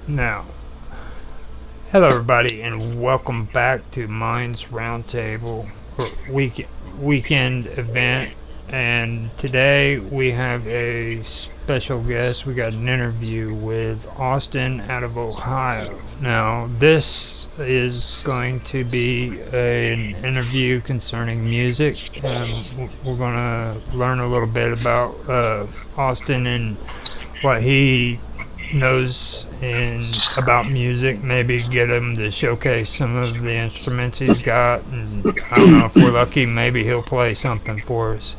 Now, hello everybody, and welcome back to Minds Roundtable weekend event. And today we have a special guest. We got an interview with Austin out of Ohio. Now, this is going to be an interview concerning music. We're going to learn a little bit about Austin and what he knows about music, maybe get him to showcase some of the instruments he's got, and I don't know, if we're lucky, maybe he'll play something for us.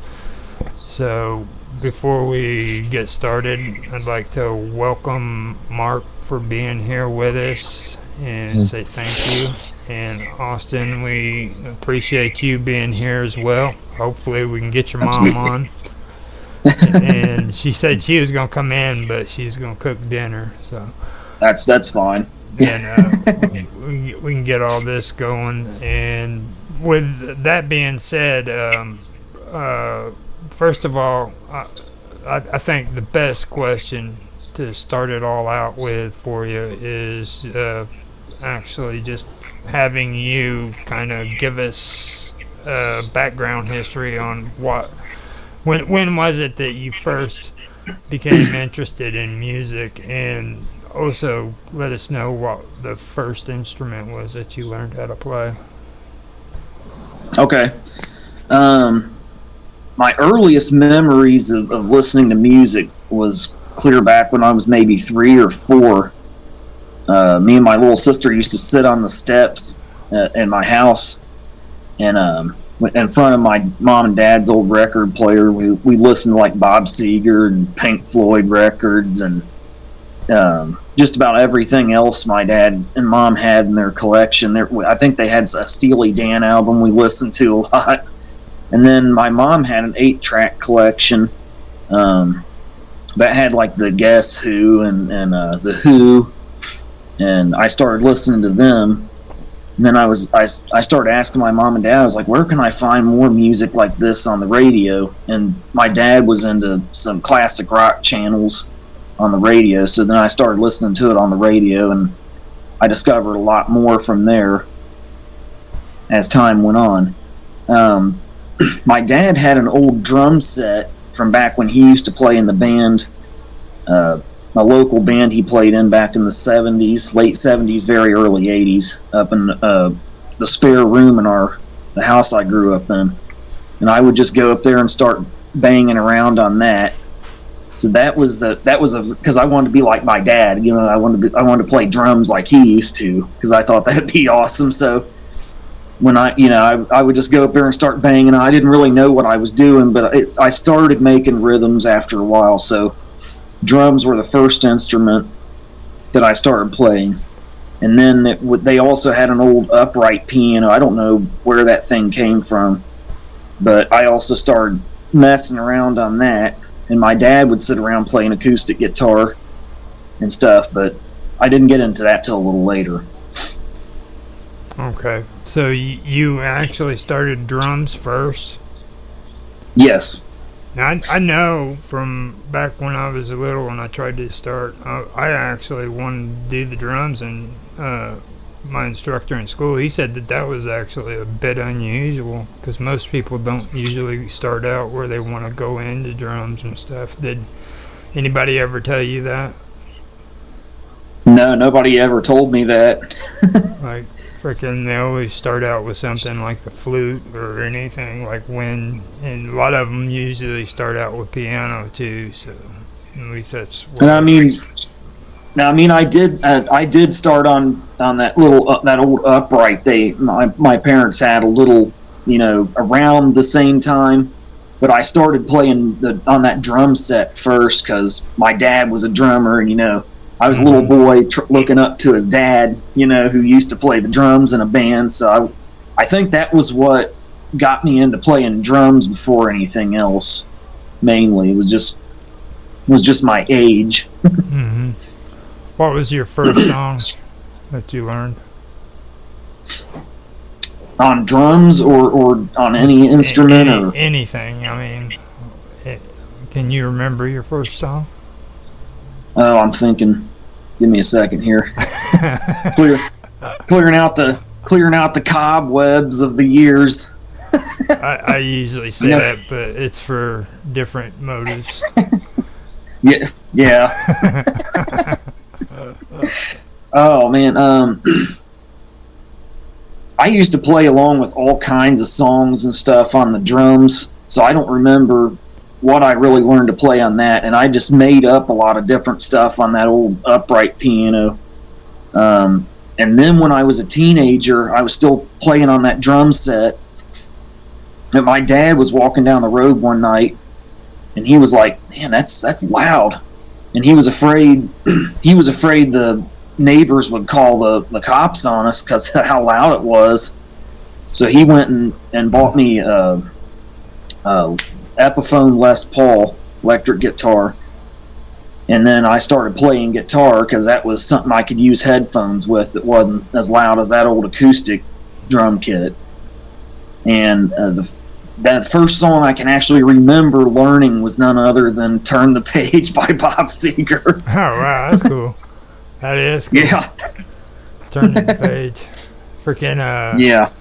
So before we get started, I'd like to welcome Mark for being here with us and say thank you. And Austin, we appreciate you being here as well. Hopefully we can get your mom on. And she said she was gonna come in, but she's gonna cook dinner. So that's fine. And we can get all this going. And with that being said, first of all, I think the best question to start it all out with for you is actually just having you kind of give us background history on when was it that you first became interested in music, and also let us know what the first instrument was that you learned how to play. Okay. My earliest memories of listening to music was clear back when I was maybe 3 or 4. Me and my little sister used to sit on the steps in my house, and in front of my mom and dad's old record player, we listened to like Bob Seger and Pink Floyd records, and just about everything else my dad and mom had in their collection. I think they had a Steely Dan album we listened to a lot. And then my mom had an 8-track collection that had like the Guess Who and the Who, and I started listening to them. And then I started asking my mom and dad, I was like, where can I find more music like this on the radio? And my dad was into some classic rock channels on the radio, so then I started listening to it on the radio, and I discovered a lot more from there as time went on. My dad had an old drum set from back when he used to play in the band, a local band he played in back in the 70s, late 70s, very early 80s, up in the spare room in the house I grew up in. And I would just go up there and start banging around on that. So that was because I wanted to be like my dad, you know. I wanted to play drums like he used to, because I thought that'd be awesome. So when I would just go up there and start banging. I didn't really know what I was doing, but I started making rhythms after a while. So drums were the first instrument that I started playing. And then they also had an old upright piano. I don't know where that thing came from, but I also started messing around on that. And my dad would sit around playing acoustic guitar and stuff, but I didn't get into that till a little later. Okay, so you actually started drums first? Yes. Now, I know from back when I was little and I tried to start, I actually wanted to do the drums, and my instructor in school, he said that was actually a bit unusual, because most people don't usually start out where they want to go into drums and stuff. Did anybody ever tell you that? No, nobody ever told me that. Like, freaking, they always start out with something like the flute or anything, like wind, and a lot of them usually start out with piano too, so at least that's what. And I did start on that little that old upright. My parents had a little, around the same time, but I started playing on that drum set first because my dad was a drummer, and I was a little boy looking up to his dad, who used to play the drums in a band. So I think that was what got me into playing drums before anything else. Mainly, it was just my age. Mm-hmm. What was your first song that you learned? On drums or on any instrument? Or anything. I mean, can you remember your first song? Oh, I'm thinking. Give me a second here. Clearing out the cobwebs of the years. I usually say that, but it's for different motives. Yeah. Oh man, I used to play along with all kinds of songs and stuff on the drums, so I don't remember what I really learned to play on that, and I just made up a lot of different stuff on that old upright piano. And then when I was a teenager, I was still playing on that drum set, and my dad was walking down the road one night, and he was like, "Man, that's loud," and he was afraid the neighbors would call the cops on us because of how loud it was. So he went and bought me a Epiphone Les Paul electric guitar, and then I started playing guitar because that was something I could use headphones with that wasn't as loud as that old acoustic drum kit. And that first song I can actually remember learning was none other than "Turn the Page" by Bob Seger. Oh wow, that's cool. That is cool. Yeah. Turning the page. Freaking Yeah.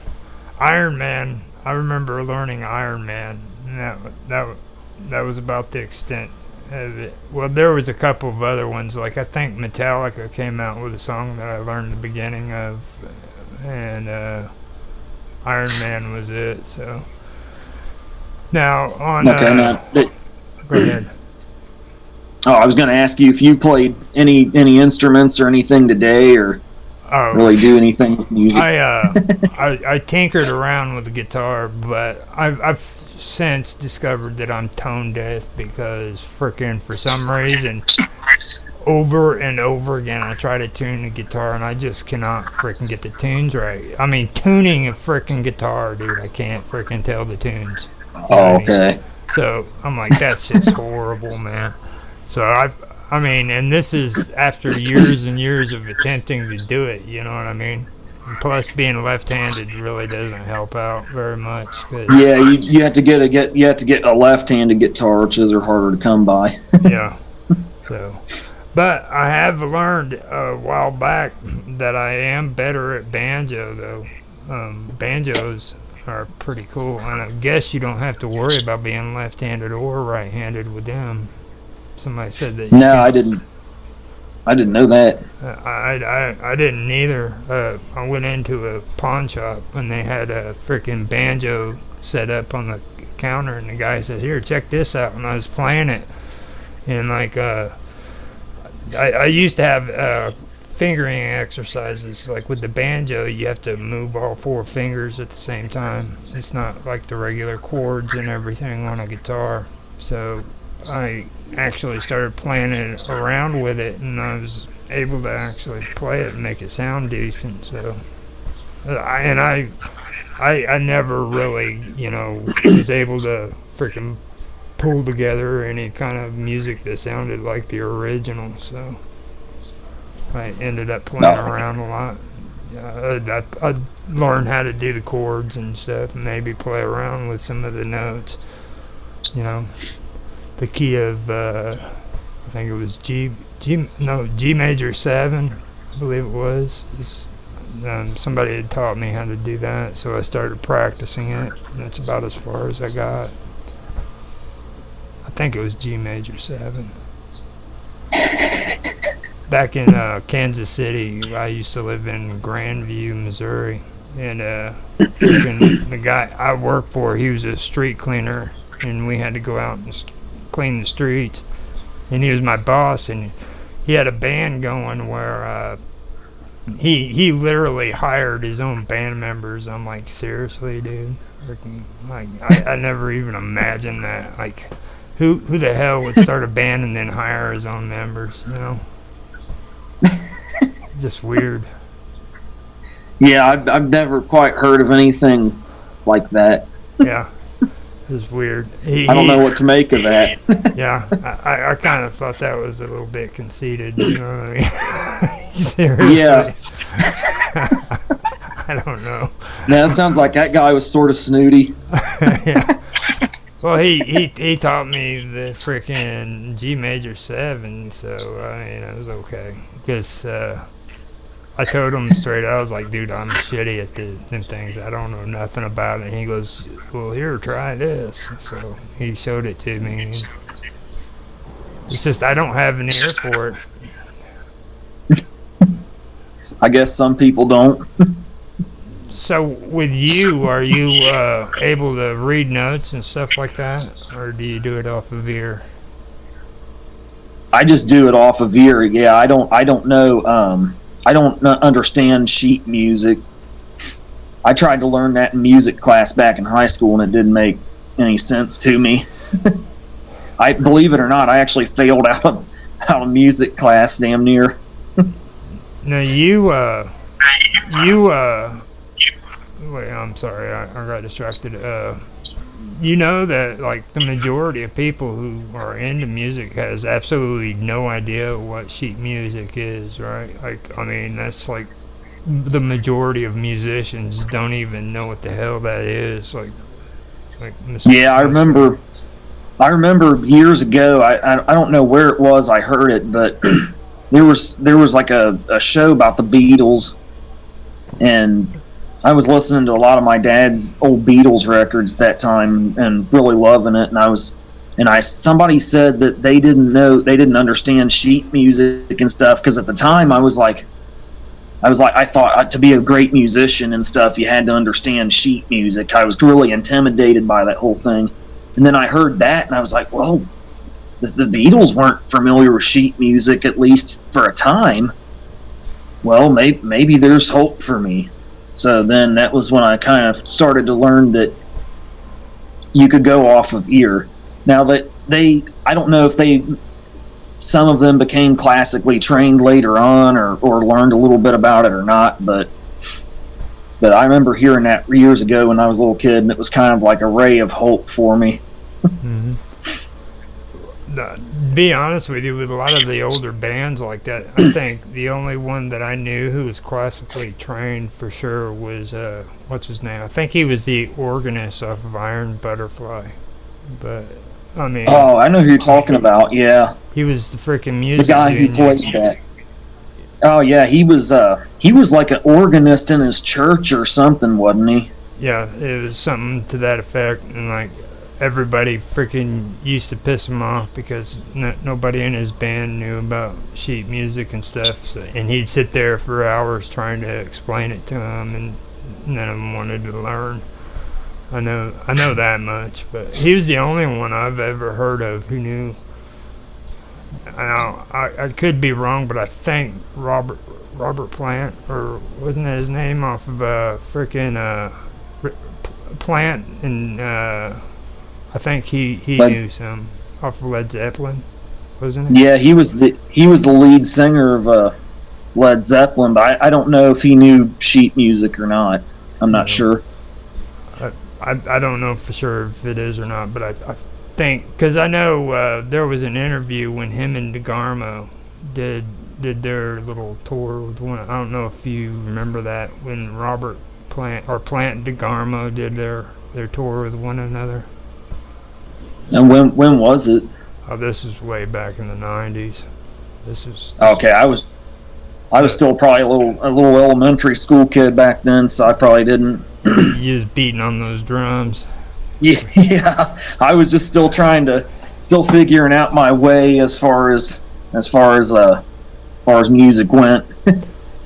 Iron Man. I remember learning Iron Man. And that was about the extent of it. Well, there was a couple of other ones. Like I think Metallica came out with a song that I learned the beginning of, and Iron Man was it. So now on. Okay. Go ahead. Oh, I was going to ask you if you played any instruments or anything today, or really do anything with music. I tinkered around with the guitar, but I've since discovered that I'm tone deaf because frickin' for some reason, over and over again, I try to tune the guitar and I just cannot frickin' get the tunes right. I mean, tuning a frickin' guitar, dude, I can't frickin' tell the tunes. Oh, okay. So I'm like, that's just horrible, man. So I mean, and this is after years and years of attempting to do it, you know what I mean? And plus, being left-handed really doesn't help out very much. Yeah, you have to get a left-handed guitar, which are harder to come by. Yeah. So, but I have learned a while back that I am better at banjo, though. Banjos are pretty cool, and I guess you don't have to worry about being left-handed or right-handed with them. Somebody said that. No, I didn't know that. I didn't either. I went into a pawn shop and they had a freaking banjo set up on the counter, and the guy said, "Here, check this out." And I was playing it, and like I used to have fingering exercises. Like with the banjo, you have to move all four fingers at the same time. It's not like the regular chords and everything on a guitar. So I actually started playing it around with it, and I was able to actually play it and make it sound decent. So I never really, was able to freaking pull together any kind of music that sounded like the original. So I ended up playing around a lot. I'd learn how to do the chords and stuff, and maybe play around with some of the notes. The key of I think it was G major 7, I believe it was. Somebody had taught me how to do that, so I started practicing it, and that's about as far as I got. I think it was G major 7. Back in Kansas City, I used to live in Grandview, Missouri, and the guy I worked for, he was a street cleaner, and we had to go out and clean the streets, and he was my boss, and he had a band going where he literally hired his own band members. I'm like, seriously, dude? Like, I never even imagined that. Like, who the hell would start a band and then hire his own members, Just weird. Yeah, I've never quite heard of anything like that. Yeah. It was weird. I don't know what to make of that. Yeah, I kind of thought that was a little bit conceited, you know what I mean? Seriously. Yeah. I don't know. Now, it sounds like that guy was sort of snooty. Yeah. Well, he taught me the freaking G major 7, so, it was okay. because I told him straight. I was like, dude, I'm shitty at them things. I don't know nothing about it. And he goes, well, here, try this. So he showed it to me. And it's just I don't have an ear for it. I guess some people don't. So with you, are you able to read notes and stuff like that, or do you do it off of ear? I just do it off of ear. Yeah, I don't know. I don't understand sheet music. I tried to learn that in music class back in high school, and it didn't make any sense to me. I believe it or not, I actually failed out of music class damn near. Now wait, I'm sorry, I got distracted. You know that like the majority of people who are into music has absolutely no idea what sheet music is, right? Like, I mean, that's like the majority of musicians don't even know what the hell that is. Like Yeah, I remember years ago. I don't know where it was. I heard it, but there was like a show about the Beatles, and I was listening to a lot of my dad's old Beatles records at that time and really loving it. And somebody said that they didn't understand sheet music and stuff, because at the time I thought to be a great musician and stuff, you had to understand sheet music. I was really intimidated by that whole thing. And then I heard that and I was like, well, the Beatles weren't familiar with sheet music, at least for a time. Well, maybe there's hope for me. So then that was when I kind of started to learn that you could go off of ear. Now that I don't know if some of them became classically trained later on or learned a little bit about it or not, but I remember hearing that years ago when I was a little kid, and it was kind of like a ray of hope for me. Mm-hmm. To be honest with you, with a lot of the older bands like that, I think the only one that I knew who was classically trained for sure was what's his name? I think he was the organist off of Iron Butterfly. But I mean, oh, I know who you're talking about. Yeah, he was the freaking music. The guy who played that. Oh yeah, he was like an organist in his church or something, wasn't he? Yeah, it was something to that effect, and like everybody freaking used to piss him off because nobody in his band knew about sheet music and stuff. So, and he'd sit there for hours trying to explain it to them, and none of them wanted to learn. I know that much, but he was the only one I've ever heard of who knew. I could be wrong, but I think Robert Plant, or wasn't that his name, off of freaking Plant, and I think he knew some off of Led Zeppelin, wasn't he? Yeah, he was the lead singer of Led Zeppelin, but I don't know if he knew sheet music or not. I'm not sure. I don't know for sure if it is or not, but I think, because I know there was an interview when him and DeGarmo did their little tour with one. I don't know if you remember that, when Robert Plant and DeGarmo did their tour with one another. And when was it? Oh, this was way back in the 90s. This okay. I was still probably a little elementary school kid back then, so I probably didn't. You was beating on those drums. Yeah, I was just still figuring out my way as far as music went.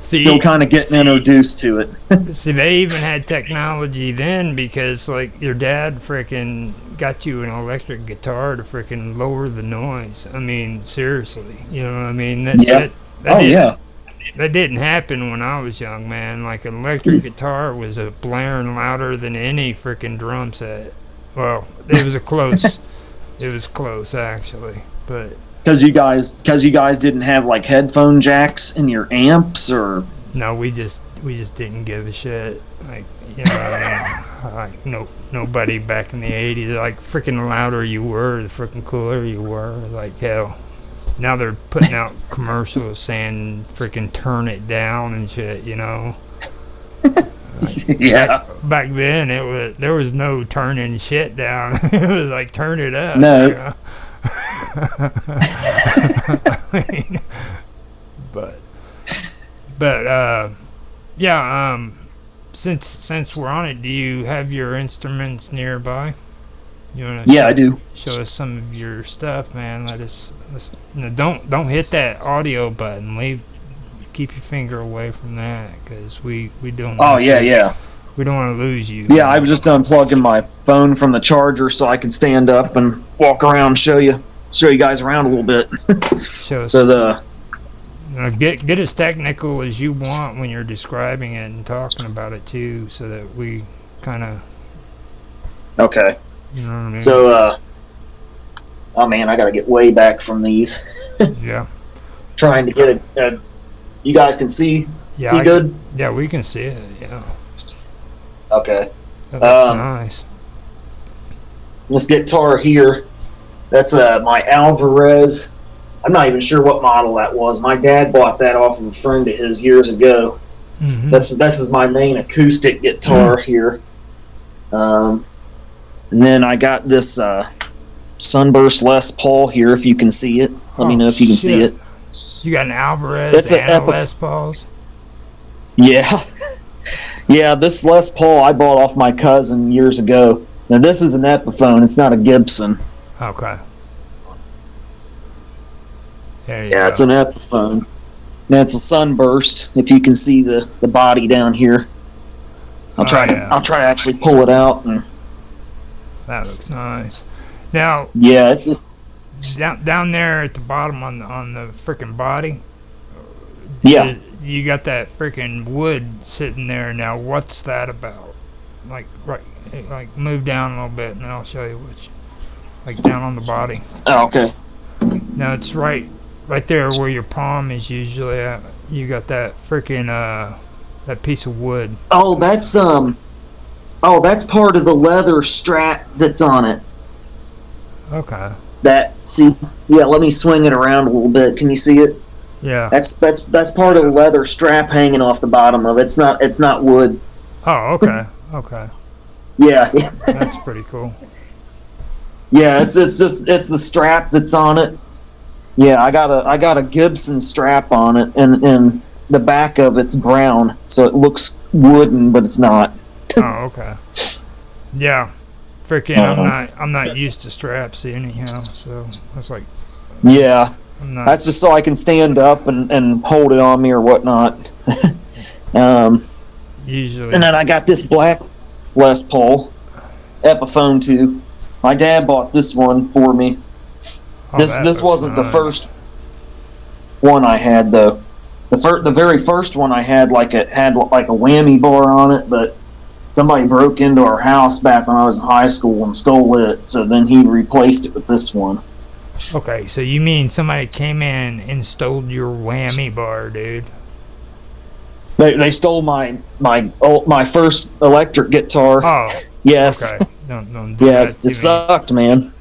Still kind of getting introduced to it. See, they even had technology then, because like your dad frickin' got you an electric guitar to frickin' lower the noise. I mean, seriously, you know what I mean? That didn't happen when I was young, man. Like, an electric guitar was blaring louder than any freaking drum set. Well, it was close actually, but because you guys didn't have like headphone jacks in your amps, or no, we just didn't give a shit. Like, you know what I mean? Like, nobody back in the 80s, like, freaking louder you were, the freaking cooler you were. Like, hell. Now they're putting out commercials saying freaking turn it down and shit, you know. Like, yeah. Back then, there was no turning shit down. It was like turn it up. No. You know? I mean, but But yeah, since we're on it, do you have your instruments nearby? You want to Yeah, I do. show us some of your stuff, man? Let's no, don't hit that audio button. Keep your finger away from that, because we don't. Oh, want yeah, to, yeah. We don't want to lose you. Yeah, I was just unplugging my phone from the charger so I can stand up and walk around and show you guys around a little bit. Show us. So get as technical as you want when you're describing it and talking about it too, so that we kind of. Okay. You know what I mean? So, oh man, I gotta get way back from these. Yeah. Trying to get a you guys can see Yeah. good? Yeah, we can see it. Yeah. Okay. That looks nice. This guitar here, that's my Alvarez. I'm not even sure what model that was. My dad bought that off of a friend of his years ago. Mm-hmm. This is my main acoustic guitar here. And then I got this Sunburst Les Paul here, if you can see it. Let me know if you can see it. You got an Alvarez That's and a Les Pauls? Yeah. Yeah, this Les Paul I bought off my cousin years ago. Now, this is an Epiphone. It's not a Gibson. Okay. Yeah, it's an Epiphone. Now, it's a Sunburst, if you can see the body down here. I'll try to actually pull it out. And that looks nice. Now, yeah, it's down there at the bottom on the freaking body. Yeah. You got that freaking wood sitting there. Now, what's that about? Like move down a little bit, and I'll show you which. Like down on the body. Oh, okay. Now it's right there where your palm is usually at. You got that freaking that piece of wood. Oh, that's part of the leather strap that's on it. Okay. Yeah, let me swing it around a little bit. Can you see it? Yeah. That's part of the leather strap hanging off the bottom of it. It's not wood. Oh, okay. Okay. Yeah. That's pretty cool. Yeah, it's the strap that's on it. Yeah, I got a Gibson strap on it, and the back of it's brown, so it looks wooden, but it's not. Oh, okay. Yeah. Freaking I'm not used to straps anyhow, so that's like yeah. That's just so I can stand up and hold it on me or whatnot. Usually. And then I got this black Les Paul Epiphone 2. My dad bought this one for me. Oh, this wasn't the first one I had though. The very first one I had had a whammy bar on it, but somebody broke into our house back when I was in high school and stole it. So then he replaced it with this one. Okay, so you mean somebody came in and stole your whammy bar, dude? They stole my first electric guitar. Oh, yes. Okay. Don't do yeah, that to it sucked, man.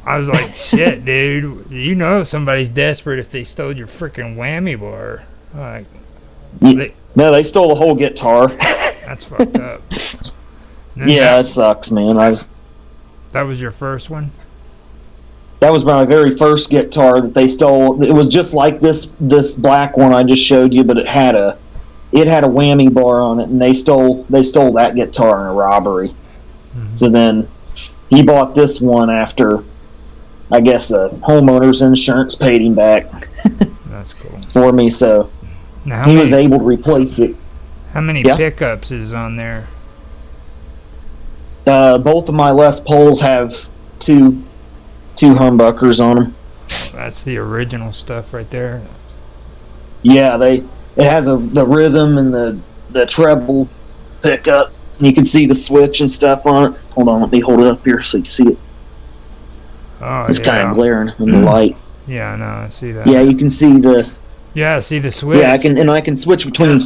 I was like, shit, dude. You know somebody's desperate if they stole your freaking whammy bar. Like, no, they stole the whole guitar. That's fucked up. Yeah, it sucks, man. That was your first one? That was my very first guitar that they stole. It was just like this black one I just showed you, but it had a whammy bar on it, and they stole that guitar in a robbery. Mm-hmm. So then he bought this one after, I guess, the homeowner's insurance paid him back. That's cool. For me, so he was able to replace it. How many pickups is on there? Both of my Les Pauls have two humbuckers on them. That's the original stuff right there. Yeah, it has the rhythm and the treble pickup. You can see the switch and stuff on it. Hold on, let me hold it up here so you can see it. Oh, it's kind of glaring in the light. Yeah, I know, I see that. Yeah, you can see the. Yeah, I see the switch. Yeah, I can switch between.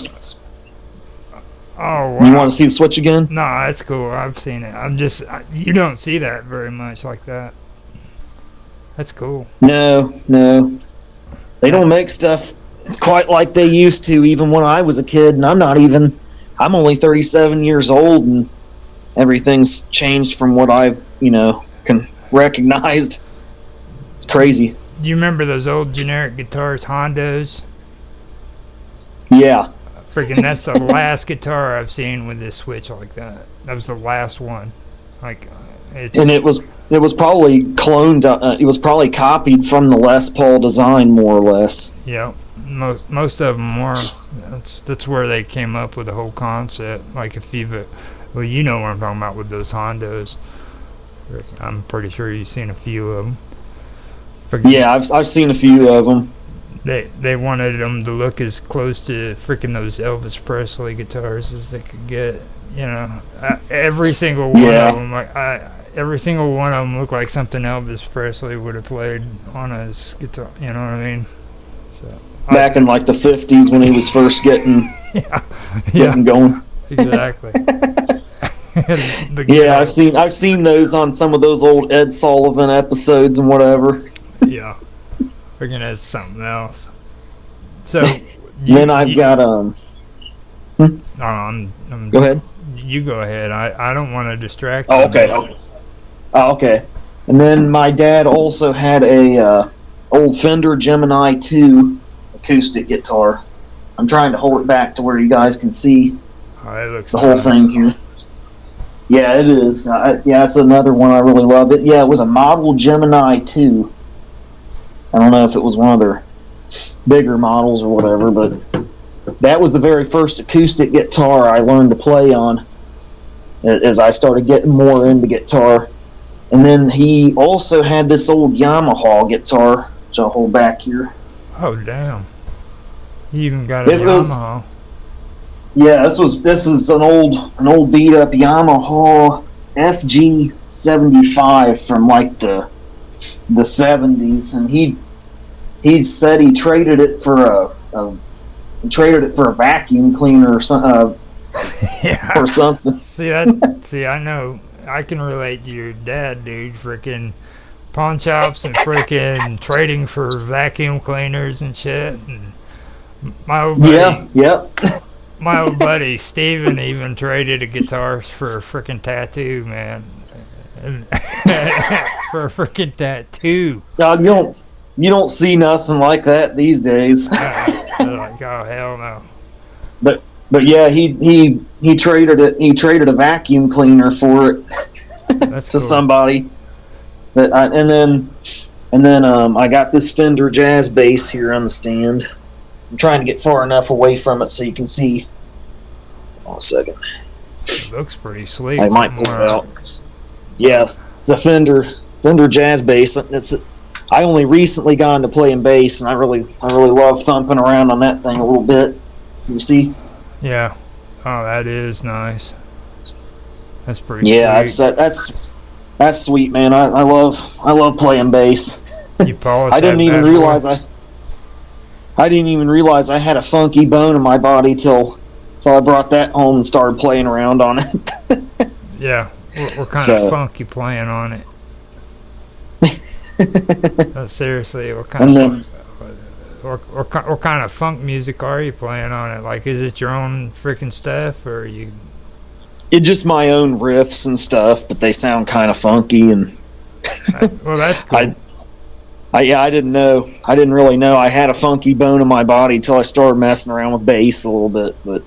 Oh, wow. You want to see the switch again? No, that's cool. I've seen it. You don't see that very much like that. That's cool. No. They don't make stuff quite like they used to, even when I was a kid, and I'm only 37 years old, and everything's changed from what I've, can recognized. It's crazy. Do you remember those old generic guitars, Hondos? Yeah. Freaking, that's the last guitar I've seen with this switch like that. That was the last one. Like, it's... And it was probably cloned. It was probably copied from the Les Paul design, more or less. Yeah, most of them were. That's where they came up with the whole concept. Like, if you've... Well, you know what I'm talking about with those Hondos. I'm pretty sure you've seen a few of them. Yeah, I've seen a few of them. They wanted them to look as close to freaking those Elvis Presley guitars as they could get. You know, every single one of them, every single one of them looked like something Elvis Presley would have played on his guitar. You know what I mean? So back in like the 50s when he was first getting going. Exactly. Yeah, I've seen those on some of those old Ed Sullivan episodes and whatever. Yeah. Freaking that's something else. So then I've got Go ahead. You go ahead. I don't want to distract you. Okay. Okay. And then my dad also had a old Fender Gemini 2 acoustic guitar. I'm trying to hold it back to where you guys can see it looks the whole thing here. Yeah, it is. It's another one I really love. It was a model Gemini 2. I don't know if it was one of their bigger models or whatever, but that was the very first acoustic guitar I learned to play on as I started getting more into guitar. And then he also had this old Yamaha guitar, which I'll hold back here. Oh, damn. You even got a Yamaha. Yeah, this is an old beat up Yamaha FG75 from like the 70s, and he said he traded it for a vacuum cleaner or something. Or something. See, I know. I can relate to your dad, dude. Freaking pawn shops and freaking trading for vacuum cleaners and shit. And my old buddy, my old buddy Steven even traded a guitar for a freaking tattoo, man. For a freaking tattoo. God, you don't see nothing like that these days. Like, oh hell no. But yeah, he traded it. He traded a vacuum cleaner for it to cool. Somebody. And then I got this Fender Jazz bass here on the stand. I'm trying to get far enough away from it so you can see. Hold on a second. It looks pretty sleek. I might pull it out. Yeah, it's a Fender Jazz bass. I only recently got into playing bass, and I really love thumping around on that thing a little bit. You see? Yeah. Oh, that is nice. That's pretty. Yeah, sweet. That's sweet, man. I love playing bass. You polish. I didn't even realize I had a funky bone in my body till I brought that home and started playing around on it. Yeah. What kind of funk you playing on it? Seriously, what kind of funk music are you playing on it? Like, is it your own freaking stuff, or you? It's just my own riffs and stuff, but they sound kind of funky and. Well, that's cool. I didn't know. I didn't really know I had a funky bone in my body until I started messing around with bass a little bit, but.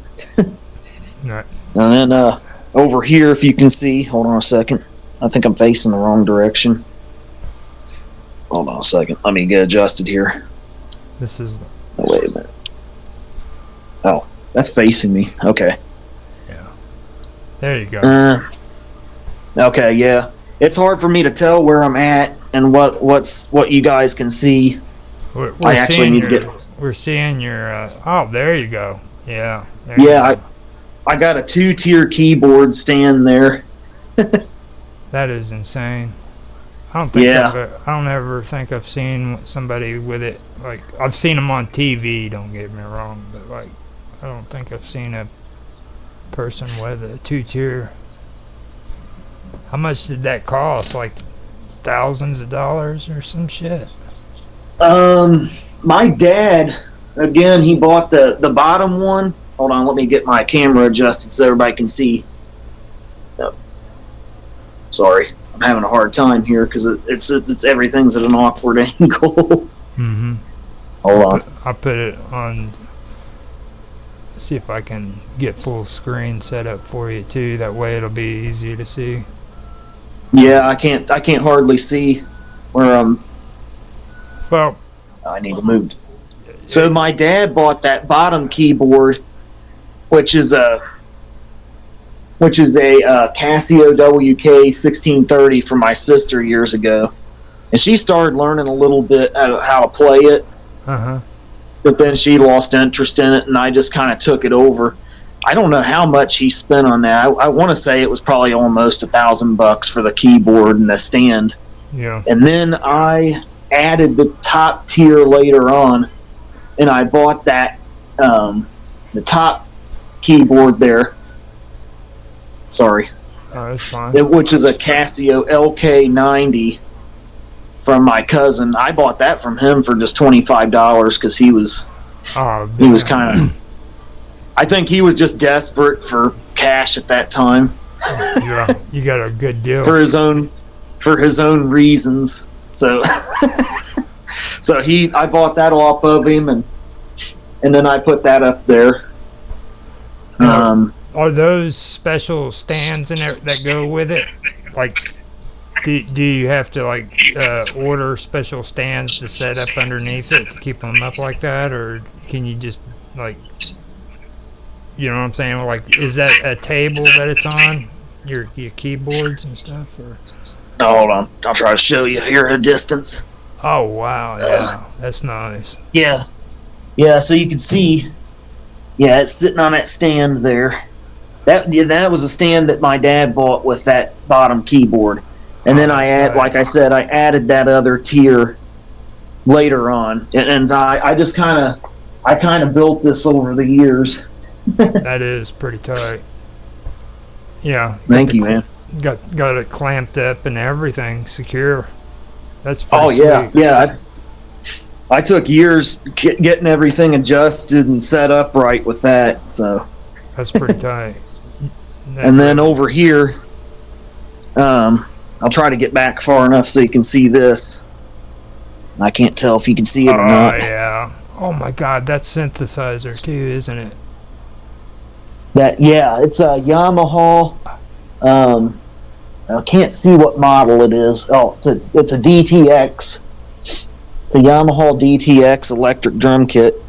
Right. And then over here, if you can see, hold on a second. I think I'm facing the wrong direction. Hold on a second. Let me get adjusted here. This is. Oh, wait a minute. Oh, that's facing me. Okay. Yeah. There you go. Okay, yeah. It's hard for me to tell where I'm at and what you guys can see. We're seeing your. Oh, there you go. Yeah. I got a 2-tier keyboard stand there. That is insane. I don't ever think I've seen somebody with it. Like, I've seen them on TV, don't get me wrong, but like, I don't think I've seen a person with a 2-tier. How much did that cost? Like thousands of dollars or some shit? My dad, again, he bought the bottom one. Hold on, let me get my camera adjusted so everybody can see. Oh. Sorry, I'm having a hard time here because it's everything's at an awkward angle. Mm-hmm. Hold on. I put it on see if I can get full screen set up for you too. That way it'll be easy to see. Yeah, I can't hardly see where Well, I need to move. So my dad bought that bottom keyboard, which is a Casio WK1630 from my sister years ago, and she started learning a little bit how to play it. But then she lost interest in it, and I just kind of took it over. I don't know how much he spent on that. I want to say it was probably almost $1,000 for the keyboard and the stand. Yeah. And then I added the top tier later on, and I bought that the top keyboard there. Sorry. Oh, that's fine. Which is a Casio LK90 from my cousin. I bought that from him for just $25 because he was kind of. I think he was just desperate for cash at that time. Yeah, you got a good deal for his own reasons. So, I bought that off of him, and then I put that up there. Are those special stands in there that go with it? Like, do you have to order special stands to set up underneath it to keep them up like that, or can you just you know what I'm saying? Like, is that a table that it's on your keyboards and stuff? Or? Oh, hold on, I'll try to show you here at a distance. Oh wow, yeah, that's nice. Yeah. So you can see, it's sitting on that stand there. That was a stand that my dad bought with that bottom keyboard. And then I added that other tier later on, and I just kind of built this over the years. That is pretty tight. Yeah. Thank you, man. Got it clamped up and everything secure. That's yeah, sweet. yeah. I took years getting everything adjusted and set up right with that. So that's pretty tight. And then over here, I'll try to get back far enough so you can see this. I can't tell if you can see it or not. Oh, yeah. Oh, my God. That's synthesizer, too, isn't it? It's a Yamaha. I can't see what model it is. Oh, it's a DTX. It's a Yamaha DTX electric drum kit.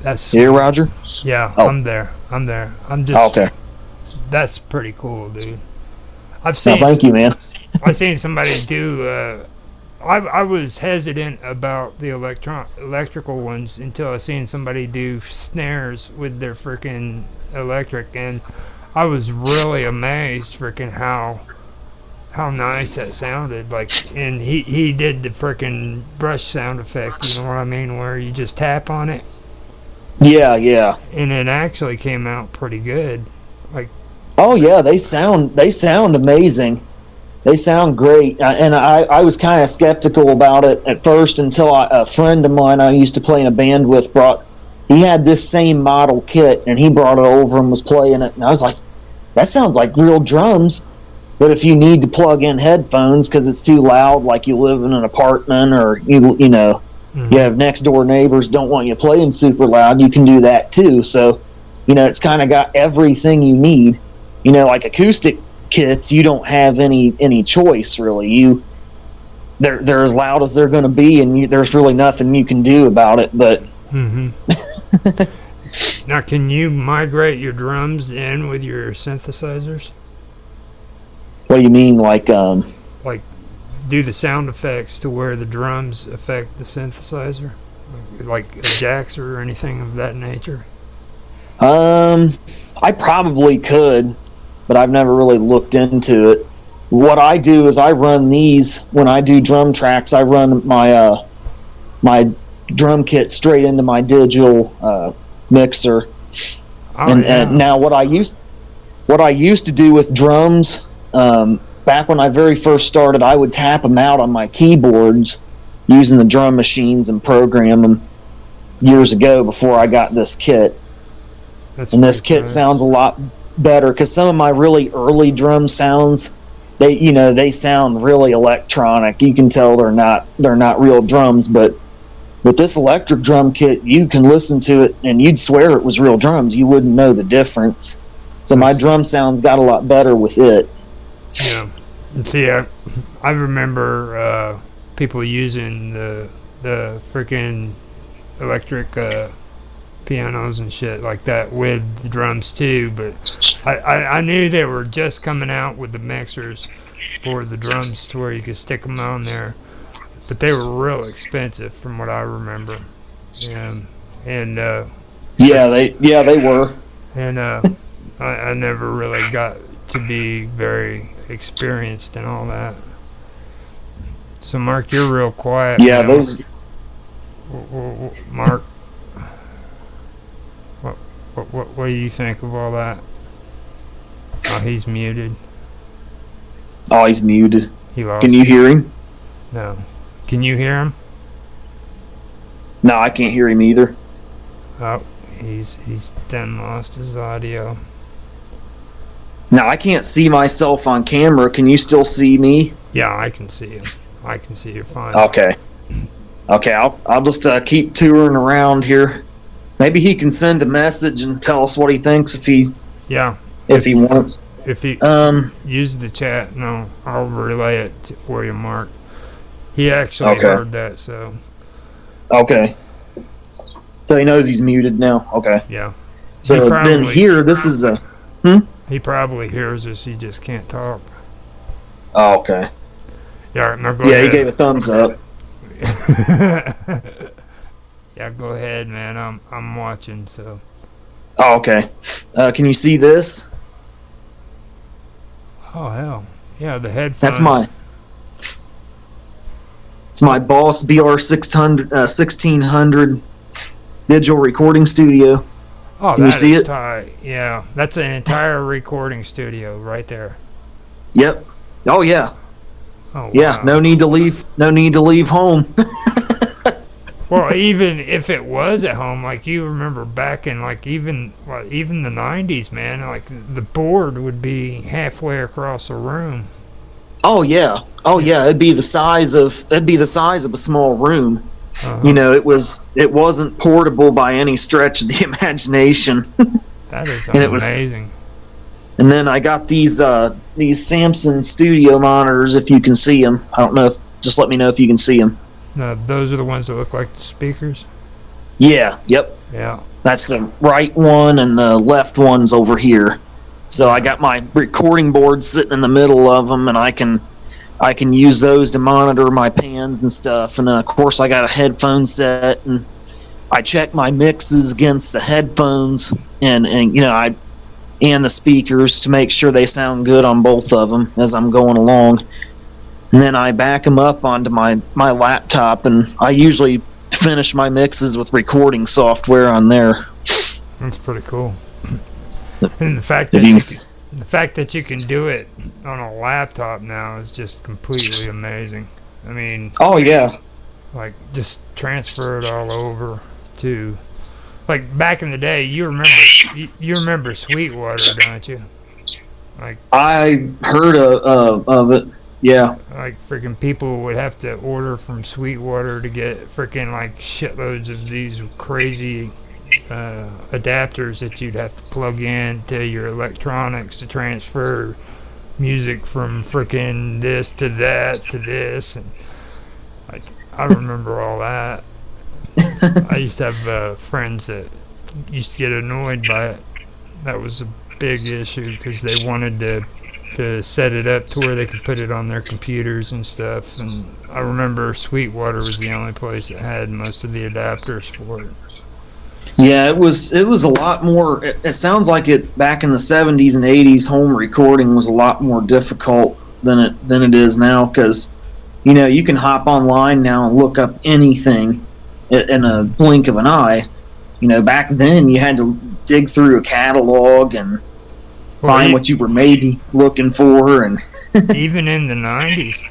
That's here, Roger? Yeah, oh. I'm there. I'm just... okay. That's pretty cool, dude. Thank you, man. I've seen somebody do. I was hesitant about the electrical ones until I seen somebody do snares with their freaking electric, and I was really amazed freaking how nice that sounded. And he did the freaking brush sound effect. You know what I mean? Where you just tap on it. Yeah. And it actually came out pretty good. Oh yeah, they sound amazing. They sound great, and I was kind of skeptical about it at first until a friend of mine I used to play in a band with he had this same model kit, and he brought it over and was playing it, and I was like, that sounds like real drums. But if you need to plug in headphones because it's too loud, like you live in an apartment or you know you have next door neighbors don't want you playing super loud, you can do that too. So it's kind of got everything you need. Like acoustic kits, you don't have any choice really. They're as loud as they're going to be, and there's really nothing you can do about it. But now, can you migrate your drums in with your synthesizers? What do you mean, like do the sound effects to where the drums affect the synthesizer, like a jacks or anything of that nature? I probably could, but I've never really looked into it. What I do is I run these when I do drum tracks. I run my my drum kit straight into my digital mixer. And now what I used to do with drums, back when I very first started, I would tap them out on my keyboards using the drum machines and program them years ago before I got this kit. This kit sounds a lot better because some of my really early drum sounds, they sound really electronic. You can tell they're not real drums, but With this electric drum kit, you can listen to it and you'd swear it was real drums. You wouldn't know the difference. So my drum sounds got a lot better with it. Yeah. And see, I remember people using the freaking electric pianos and shit like that with the drums too, but I knew they were just coming out with the mixers for the drums to where you could stick them on there, but they were real expensive from what I remember. And they were. And I never really got to be very experienced and all that. So Mark, you're real quiet. Yeah, man. those. Mark, what do you think of all that? Oh, he's muted. Oh, he's muted. He lost. Can you hear him? No. Can you hear him? No, I can't hear him either. Oh, he's done lost his audio. Now I can't see myself on camera. Can you still see me? Yeah, I can see you. I can see you fine. Okay. Okay, I'll just keep touring around here. Maybe he can send a message and tell us what he thinks if he wants. If he use the chat, and I'll relay it for you, Mark. He actually heard that, so. Okay. So he knows he's muted now. Okay. Yeah. So then here, this is a. He probably hears us. He just can't talk. Oh, okay. Yeah. Now go ahead. He gave a thumbs up. Yeah, go ahead, man. I'm watching. So. Oh, okay. Can you see this? Oh hell, yeah. The headphones. It's my Boss BR 1600 digital recording studio. Oh, can you see it? Tight. Yeah, that's an entire recording studio right there. Yep. Oh yeah. Oh yeah. Wow. No need to leave. No need to leave home. Well, even if it was at home, like you remember back in even the 90s, man, like the board would be halfway across the room. Oh yeah. Oh yeah. It'd be the size of a small room. Uh-huh. You know, it wasn't portable by any stretch of the imagination. That is amazing. And then I got these Samson Studio monitors. If you can see them, I don't know. Just let me know if you can see them. No, those are the ones that look like the speakers. Yeah. Yep. Yeah. That's the right one, and the left one's over here. So I got my recording board sitting in the middle of them, and I can use those to monitor my pans and stuff. And then of course I got a headphone set, and I check my mixes against the headphones and the speakers to make sure they sound good on both of them as I'm going along. And then I back them up onto my laptop, and I usually finish my mixes with recording software on there. That's pretty cool. And the fact that you can do it on a laptop now is just completely amazing. I mean, oh yeah, like just transfer it all over to, like back in the day. You remember Sweetwater, don't you? Like I heard of it. Yeah. Like freaking people would have to order from Sweetwater to get freaking like shitloads of these crazy adapters that you'd have to plug in to your electronics to transfer music from freaking this to that to this, and like I remember all that. I used to have friends that used to get annoyed by it. That was a big issue because they wanted to set it up to where they could put it on their computers and stuff, and I remember Sweetwater was the only place that had most of the adapters for it. Yeah, it was a lot more. It sounds like it back in the 70s and 80s. Home recording was a lot more difficult than it is now, because you can hop online now and look up anything in a blink of an eye. Back then you had to dig through a catalog and find what you were maybe looking for, and even in the 90s,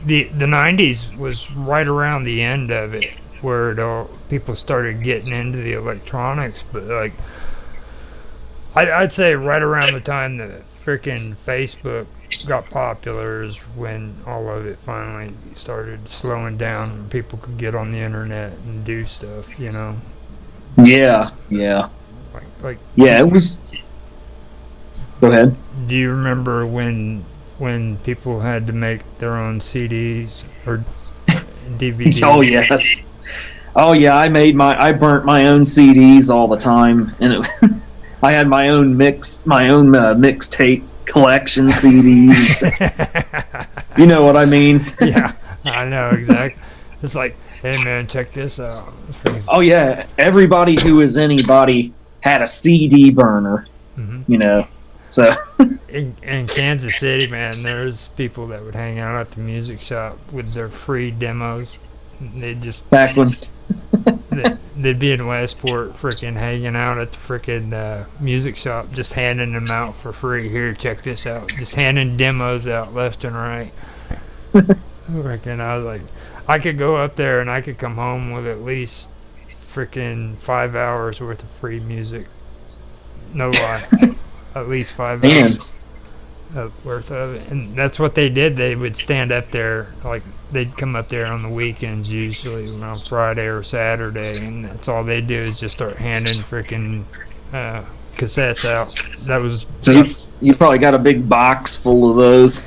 the 90s was right around the end of it where people started getting into the electronics, but like I'd say right around the time that freaking Facebook got popular is when all of it finally started slowing down and people could get on the internet and do stuff, you know. Yeah, yeah, Like yeah. It was. Go ahead. do you remember when people had to make their own CDs or DVDs? Oh yes. Oh yeah. I burnt my own CDs all the time, and I had my own mixtape collection CDs. You know what I mean? Yeah, I know exactly. It's like, hey man, check this out. Oh yeah. Everybody who was anybody had a CD burner. Mm-hmm. You know. So. In Kansas City, man, there's people that would hang out at the music shop with their free demos. They'd just Back when. they'd be in Westport, freaking hanging out at the freaking music shop, just handing them out for free. Here, check this out. Just handing demos out left and right. Freaking, I was like, I could go up there and I could come home with at least freaking 5 hours worth of free music. No lie, at least 5 Man. hours worth of it. And that's what they did. They would stand up there, like they'd come up there on the weekends, usually on Friday or Saturday, and that's all they do is just start handing freaking cassettes out. That was So you probably got a big box full of those.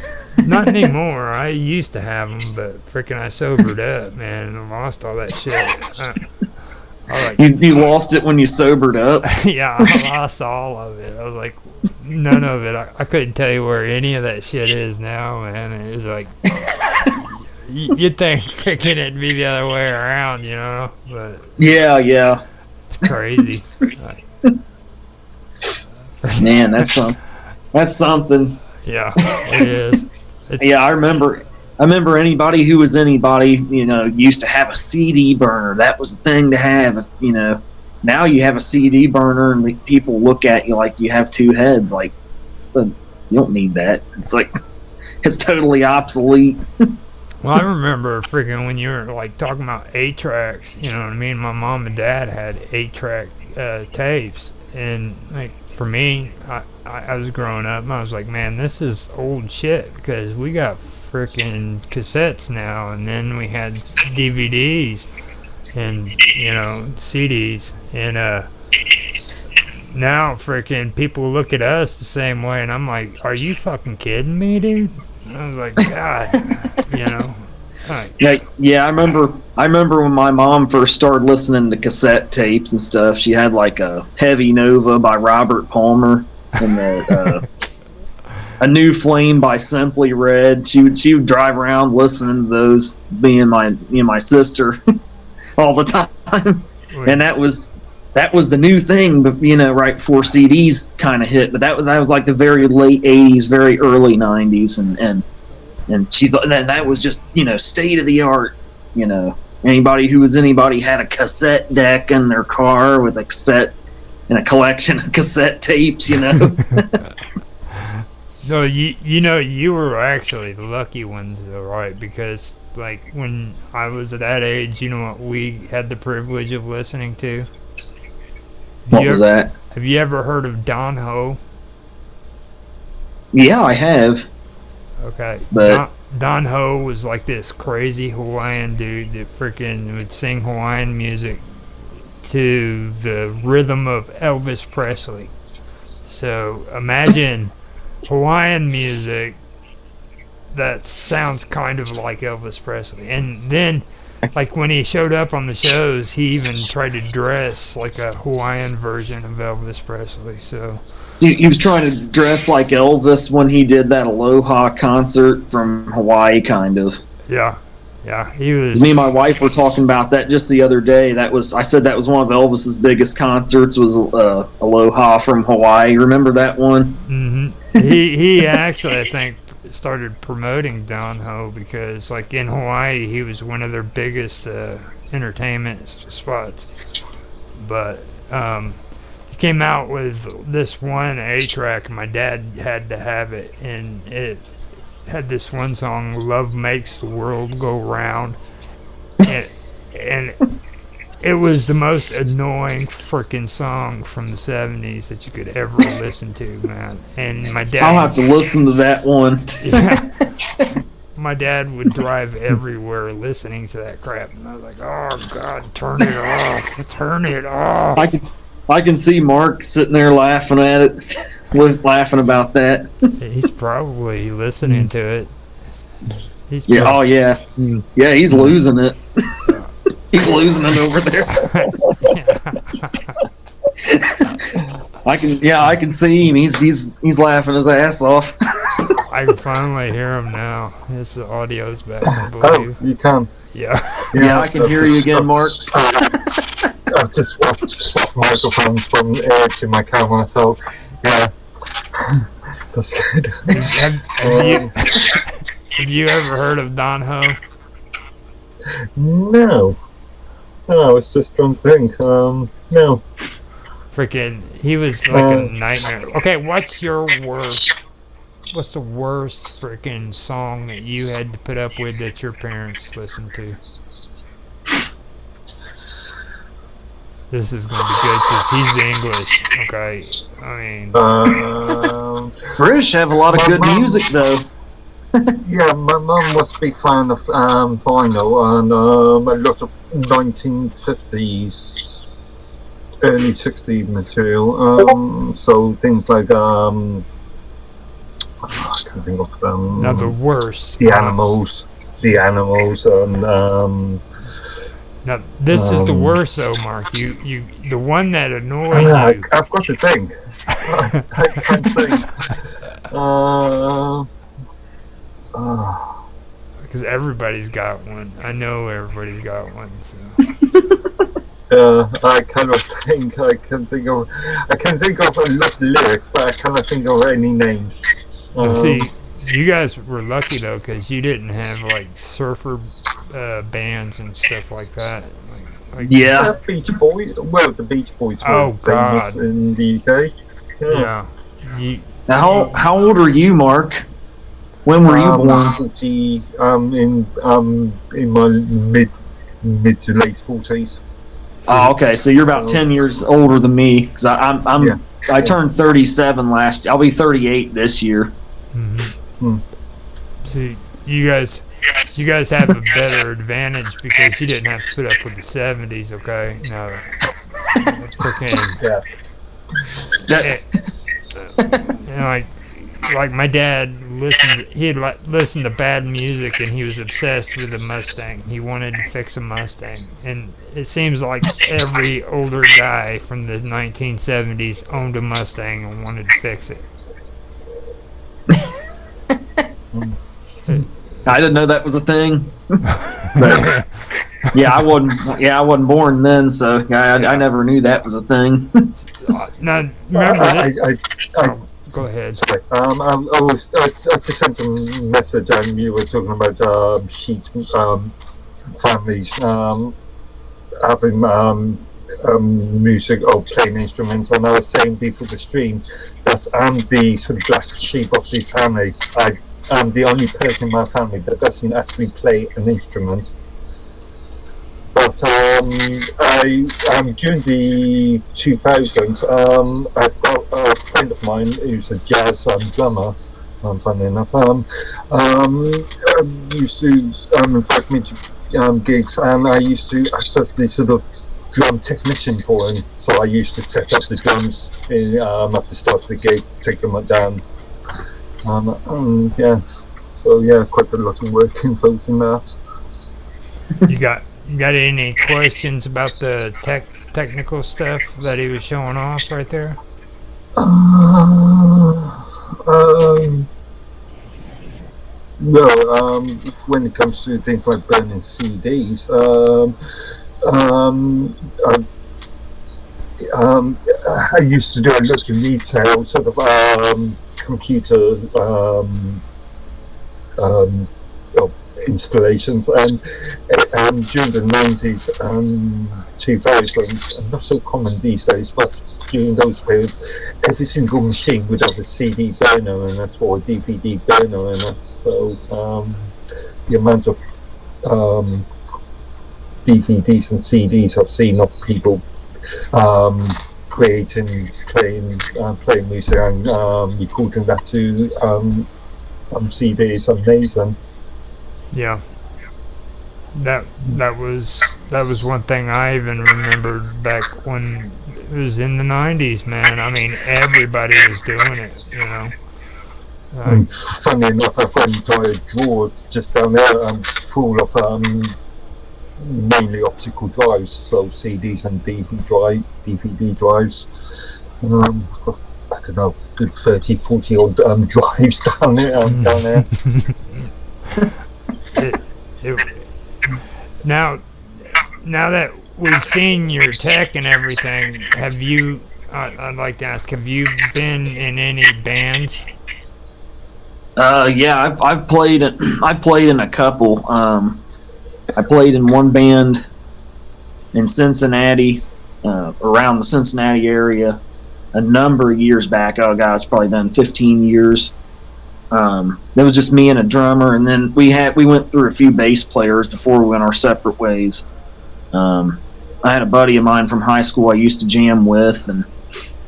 not anymore. I used to have them, but freaking I sobered up, man, and lost all that shit. I like, You lost it when you sobered up. yeah, I lost all of it. I was like, none of it. I couldn't tell you where any of that shit is now, man. It was like, you'd think freaking it'd be the other way around, you know? But Yeah. it's crazy. Like, Man, that's something. yeah, it is. Yeah, I remember anybody who was anybody, you know, used to have a CD burner. That was the thing to have, you know. Now you have a CD burner and people look at you like you have two heads. Like, you don't need that. It's like, it's totally obsolete. Well, I remember freaking when you were like talking about 8-tracks, you know what I mean? My mom and dad had 8-track tapes, and like for me, I was growing up and I was like, man, this is old shit because we got freaking cassettes now, and then we had DVDs and, you know, CDs, and now freaking people look at us the same way, and I'm like, are you fucking kidding me, dude? I was like, God, you know. Yeah. I remember when my mom first started listening to cassette tapes and stuff. She had like a Heavy Nova by Robert Palmer and the A New Flame by Simply Red. She would drive around listening to those, me and my sister, all the time. And that was the new thing, but you know, right before CDs kind of hit. But that was like the very late '80s, very early '90s, and she thought that was just, you know, state of the art. You know, anybody who was anybody had a cassette deck in their car with a cassette and a collection of cassette tapes. You know. No, you know, you were actually the lucky ones, though, right? Because, like, when I was at that age, you know what we had the privilege of listening to? What was that? Have you ever heard of Don Ho? Yeah, I have. Okay. But Don Ho was like this crazy Hawaiian dude that freaking would sing Hawaiian music to the rhythm of Elvis Presley. So, imagine Hawaiian music that sounds kind of like Elvis Presley. And then, like, when he showed up on the shows, he even tried to dress like a Hawaiian version of Elvis Presley. So he was trying to dress like Elvis when he did that Aloha concert from Hawaii, kind of. yeah, he was. Me and my wife were talking about that just the other day. I said that was one of Elvis's biggest concerts, was Aloha from Hawaii. Remember that one? Mm-hmm. He actually, I think, started promoting Don Ho because, like, in Hawaii, he was one of their biggest entertainment spots. But he came out with this one 8-track, and my dad had to have it, and it had this one song, "Love Makes the World Go Round," and it was the most annoying freaking song from the 70s that you could ever listen to, man. And my dad. I'll have to listen to that one. Yeah. My dad would drive everywhere listening to that crap, and I was like, "Oh God, turn it off! Turn it off!" I can see Mark sitting there laughing at it, laughing about that. He's probably listening to it. Yeah. Oh yeah. Yeah. He's losing it. He's losing it over there. I can see him. He's laughing his ass off. I can finally hear him now. His audio's back, I Oh, believe. you can. Yeah. Yeah, I can hear you again, Mark. I've just swapped microphones from to my camera, so yeah, that's good. Have you ever heard of Don Ho? No, it's just one thing. No. Freaking, he was like a nightmare. Okay, what's the worst freaking song that you had to put up with that your parents listened to? This is going to be good because he's English, okay? I mean... British have a lot of good music, though. Yeah, my mum was a big fan of vinyl and a lot of 1950s, early 60s material. So things like I can't think of them. Now the worst. The Animals, and Now this is the worst though, Mark. You the one that annoyed you. I've got to think. I can't think. Because everybody's got one. I know everybody's got one. So. I cannot think. I can think of a lot of lyrics, but I cannot think of any names. See, you guys were lucky though, because you didn't have like surfer bands and stuff like that. Like Yeah. Beach Boys. Well, the Beach Boys were God. famous in the UK. Yeah. Now, how old are you, Mark? When were you born? In my mid to late 40s. Oh, okay. So you're about 10 years older than me, because I turned 37 last. I'll be 38 this year. Mm-hmm. See, you guys have a better advantage because you didn't have to put up with the 70s. Okay, no, that's freaking like my dad he'd listen to bad music, and he was obsessed with a Mustang. He wanted to fix a Mustang, and it seems like every older guy from the 1970s owned a Mustang and wanted to fix it. I didn't know that was a thing. But I wasn't born then, so I never knew that was a thing. Now remember go ahead. Sorry. I just sent a message, and you were talking about sheep families having music or playing instruments, and I was saying before the stream that I'm the sort of black sheep of the family. I'm the only person in my family that doesn't actually play an instrument. But during the 2000s, I've got a friend of mine who's a jazz drummer. Funny enough, used to invite me to gigs, and I used to act as the sort of drum technician for him. So I used to set up the drums at the start of the gig, take them down. Quite a lot of work involved in that. You got any questions about the technical stuff that he was showing off right there? No. When it comes to things like burning CDs, I used to do a lot of retail sort of computer installations, and during the 90s and 2000s, not so common these days, but during those periods, every single machine would have a CD burner in it or a DVD burner in it. So the amount of DVDs and CDs I've seen of people creating, playing music and recording that to CDs. Amazing. Yeah. That was one thing I even remembered back when it was in the 90s, man. I mean, everybody was doing it, you know. And funny enough, I've got an entire drawer just down there full of mainly optical drives, so CDs and DVD drives. I don't know, good 30, 40 odd drives down there. Now that we've seen your tech and everything, have you? I'd like to ask, have you been in any bands? Yeah, I've played it. I played in a couple. I played in one band in Cincinnati, around the Cincinnati area, a number of years back. Oh God, it's probably been 15 years. It was just me and a drummer, and then we went through a few bass players before we went our separate ways. I had a buddy of mine from high school I used to jam with, and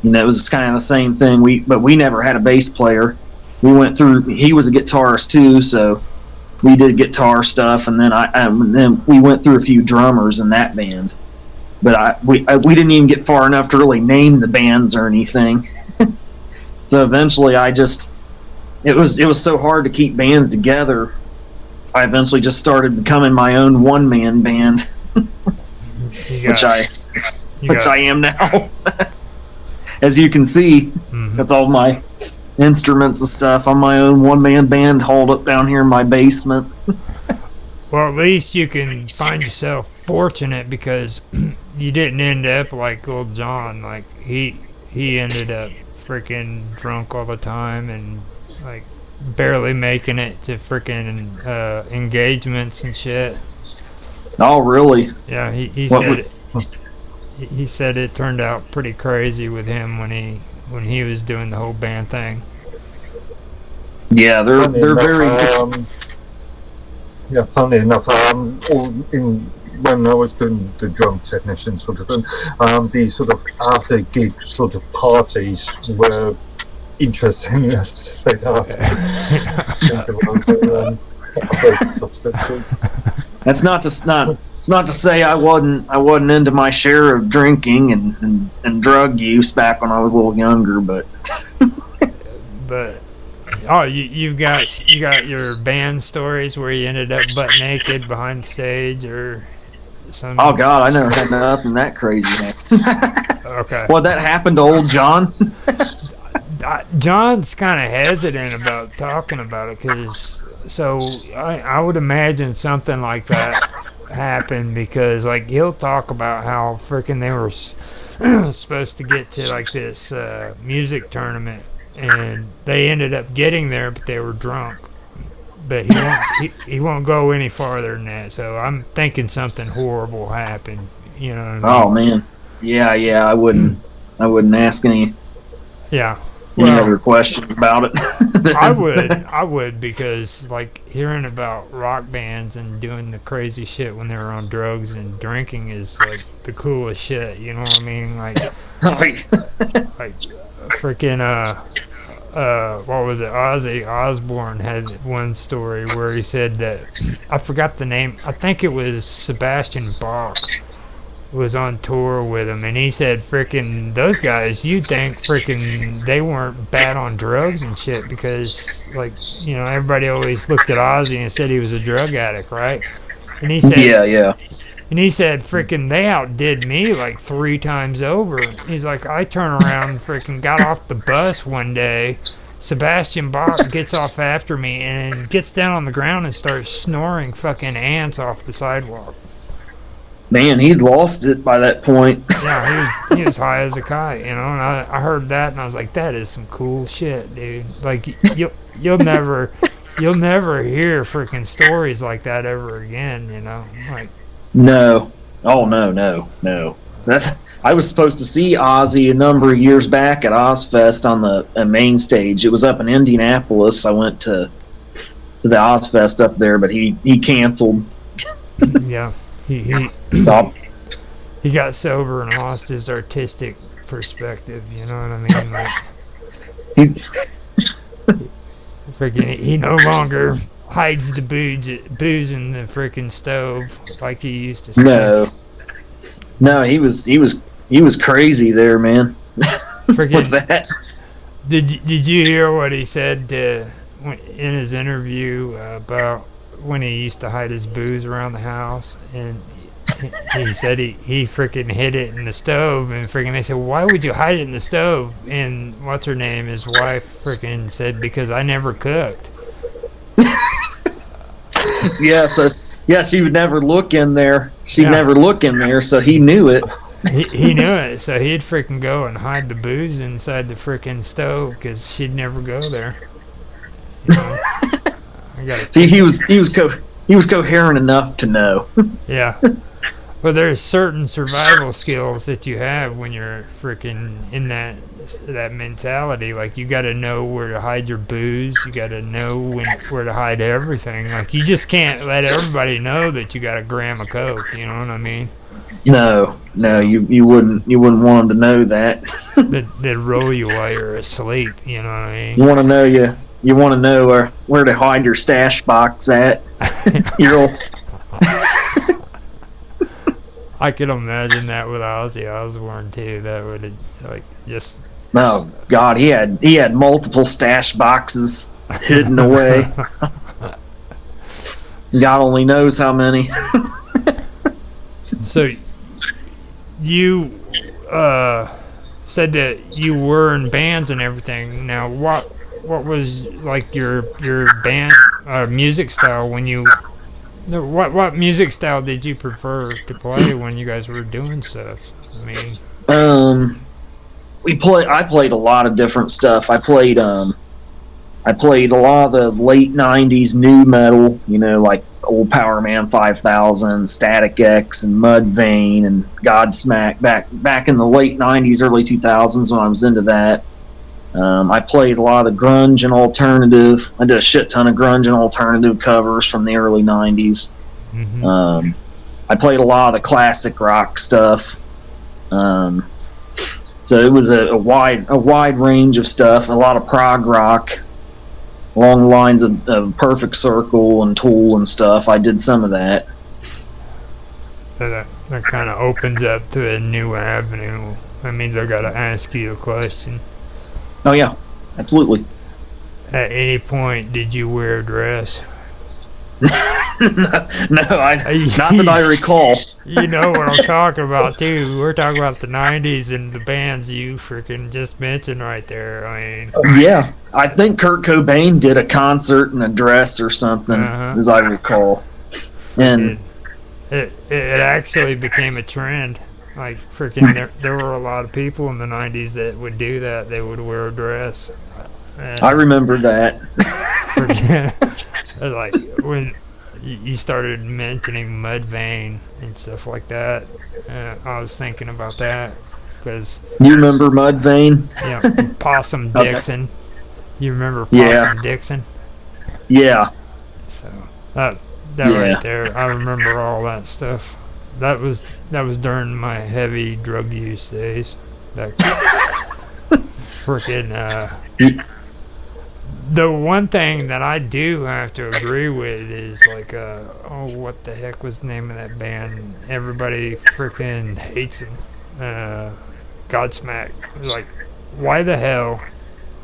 it was kind of the same thing. But we never had a bass player. We went through. He was a guitarist too, so we did guitar stuff, and then then we went through a few drummers in that band. But we didn't even get far enough to really name the bands or anything. So eventually, it was so hard to keep bands together. I eventually just started becoming my own one-man band, which I am now. As you can see, with all my instruments and stuff, I'm my own one-man band hauled up down here in my basement. Well, at least you can find yourself fortunate because you didn't end up like old John. Like he ended up freaking drunk all the time and like barely making it to freaking engagements and shit. Oh, really? Yeah, he said it turned out pretty crazy with him when he was doing the whole band thing. Yeah, they're very. Yeah, funny enough, when I was doing the drum technician sort of thing, these sort of after gig sort of parties were interesting, let's just say that. That's not to say I wasn't into my share of drinking and drug use back when I was a little younger, but you got your band stories where you ended up butt naked behind stage or something. Oh God, I never had nothing that crazy. Okay. Well, that happened to old John. John's kind of hesitant about talking about it because I would imagine something like that happened because like he'll talk about how freaking they were supposed to get to like this music tournament and they ended up getting there but they were drunk, but he won't go any farther than that, so I'm thinking something horrible happened, you know what I mean? Oh man, yeah, I wouldn't ask any other questions about it. I would because like hearing about rock bands and doing the crazy shit when they're on drugs and drinking is like the coolest shit, you know what I mean? Like freaking what was it? Ozzy Osbourne had one story where he said that I forgot the name. I think it was Sebastian Bach was on tour with him, and he said freaking those guys, you'd think freaking they weren't bad on drugs and shit because like, you know, everybody always looked at Ozzy and said he was a drug addict, right? And he said yeah. And he said, freaking, they outdid me like 3 times over. He's like, I turn around, freaking got off the bus one day. Sebastian Bach gets off after me and gets down on the ground and starts snoring fucking ants off the sidewalk. Man, he'd lost it by that point. Yeah, he was high as a kite, you know. And I heard that and I was like, that is some cool shit, dude. Like, you'll never hear freaking stories like that ever again, you know. Like. No. Oh, no. I was supposed to see Ozzy a number of years back at Ozfest on the main stage. It was up in Indianapolis. I went to the Ozfest up there, but he canceled. Yeah. he So he got sober and lost his artistic perspective. You know what I mean? Like, he, he no longer hides the booze in the freaking stove like he used to say. no, he was crazy there, man. Freaking, with that. Did you hear what he said in his interview about when he used to hide his booze around the house? And he said he freaking hid it in the stove, and freaking they said, why would you hide it in the stove? And what's her name, his wife, freaking said, because I never cooked. Yeah, she would never look in there. She'd never look in there, so he knew it. He knew it, so he'd freaking go and hide the booze inside the freaking stove because she'd never go there. You know? See, he was coherent enough to know. Yeah. Well, there's certain survival skills that you have when you're freaking in that mentality. Like, you got to know where to hide your booze. You got to know where to hide everything. Like, you just can't let everybody know that you got a gram of coke. You know what I mean? No, you wouldn't want them to know that. They'd roll you while you're asleep. You know what I mean? You want to know where to hide your stash box at. I could imagine that with Ozzy Osbourne too. That would just. Oh God, he had multiple stash boxes hidden away. God only knows how many. So, you said that you were in bands and everything. Now, what was like your band music style when you? What music style did you prefer to play when you guys were doing stuff? I mean, I played a lot of different stuff. I played a lot of the late '90s new metal. You know, like old Power Man 5000, Static X, and Mudvayne, and Godsmack. Back in the late '90s, early 2000s, when I was into that. I played a lot of the grunge and alternative. I did a shit ton of grunge and alternative covers from the early '90s. mm-hmm. I played a lot of the classic rock stuff. So it was a wide range of stuff. A lot of prog rock, along the lines of Perfect Circle and Tool and stuff. I did some of that. That kind of opens up to a new avenue. That means I got to ask you a question. Oh yeah, absolutely. At any point, did you wear a dress? No, not that I recall. You know what I'm talking about too. We're talking about the '90s and the bands you freaking just mentioned right there. I mean, yeah, I think Kurt Cobain did a concert in a dress or something, as I recall. And it actually became a trend. Like, freaking, there were a lot of people in the '90s that would do that. They would wear a dress. And I remember that. Like, when you started mentioning Mudvayne and stuff like that, I was thinking about that. Cause, you remember Mudvayne? Yeah, Possum Dixon. Okay. You remember Possum Dixon? Yeah. So, that right there, I remember all that stuff. That was during my heavy drug use days. That freaking the one thing that I do have to agree with is like what the heck was the name of that band? Everybody freaking hates him. Godsmack. Like, why the hell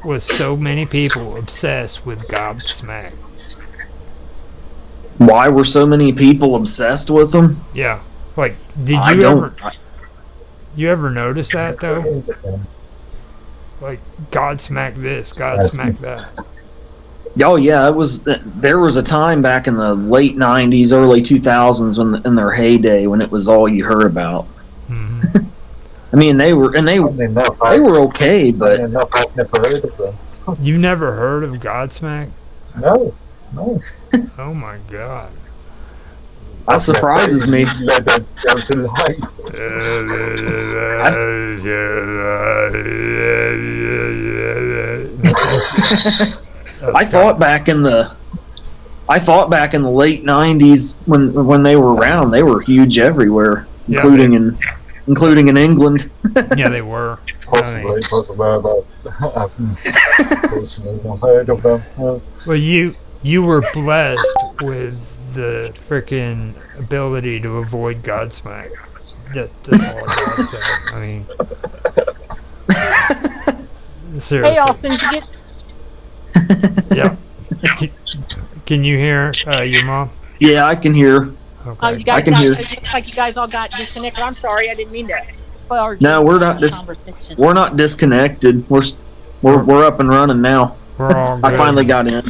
was so many people obsessed with Godsmack? Why were so many people obsessed with them? Yeah. Like, did you ever notice that though? Like, Godsmack this, Godsmack that. Oh yeah, there was a time back in the late '90s, early 2000s, in their heyday, when it was all you heard about. Mm-hmm. I mean, they were okay, but I've never heard of them. You never heard of Godsmack? No. Oh my god. That surprises me. I thought back in the I thought back in the late '90s when they were around, they were huge everywhere, including in England. Yeah, they were. Possibly, but I've personally not heard of them. Well, you were blessed with the freaking ability to avoid Godsmack. That's all I gotta say. I mean, seriously. Hey, Austin, did you get? Yeah. Can you hear your mom? Yeah, I can hear. Oh, Okay. you guys I can got. hear. It looks like you guys all got disconnected. I'm sorry, I didn't mean to. No, we're not we're not disconnected. We're up and running now. We're all good. I finally got in.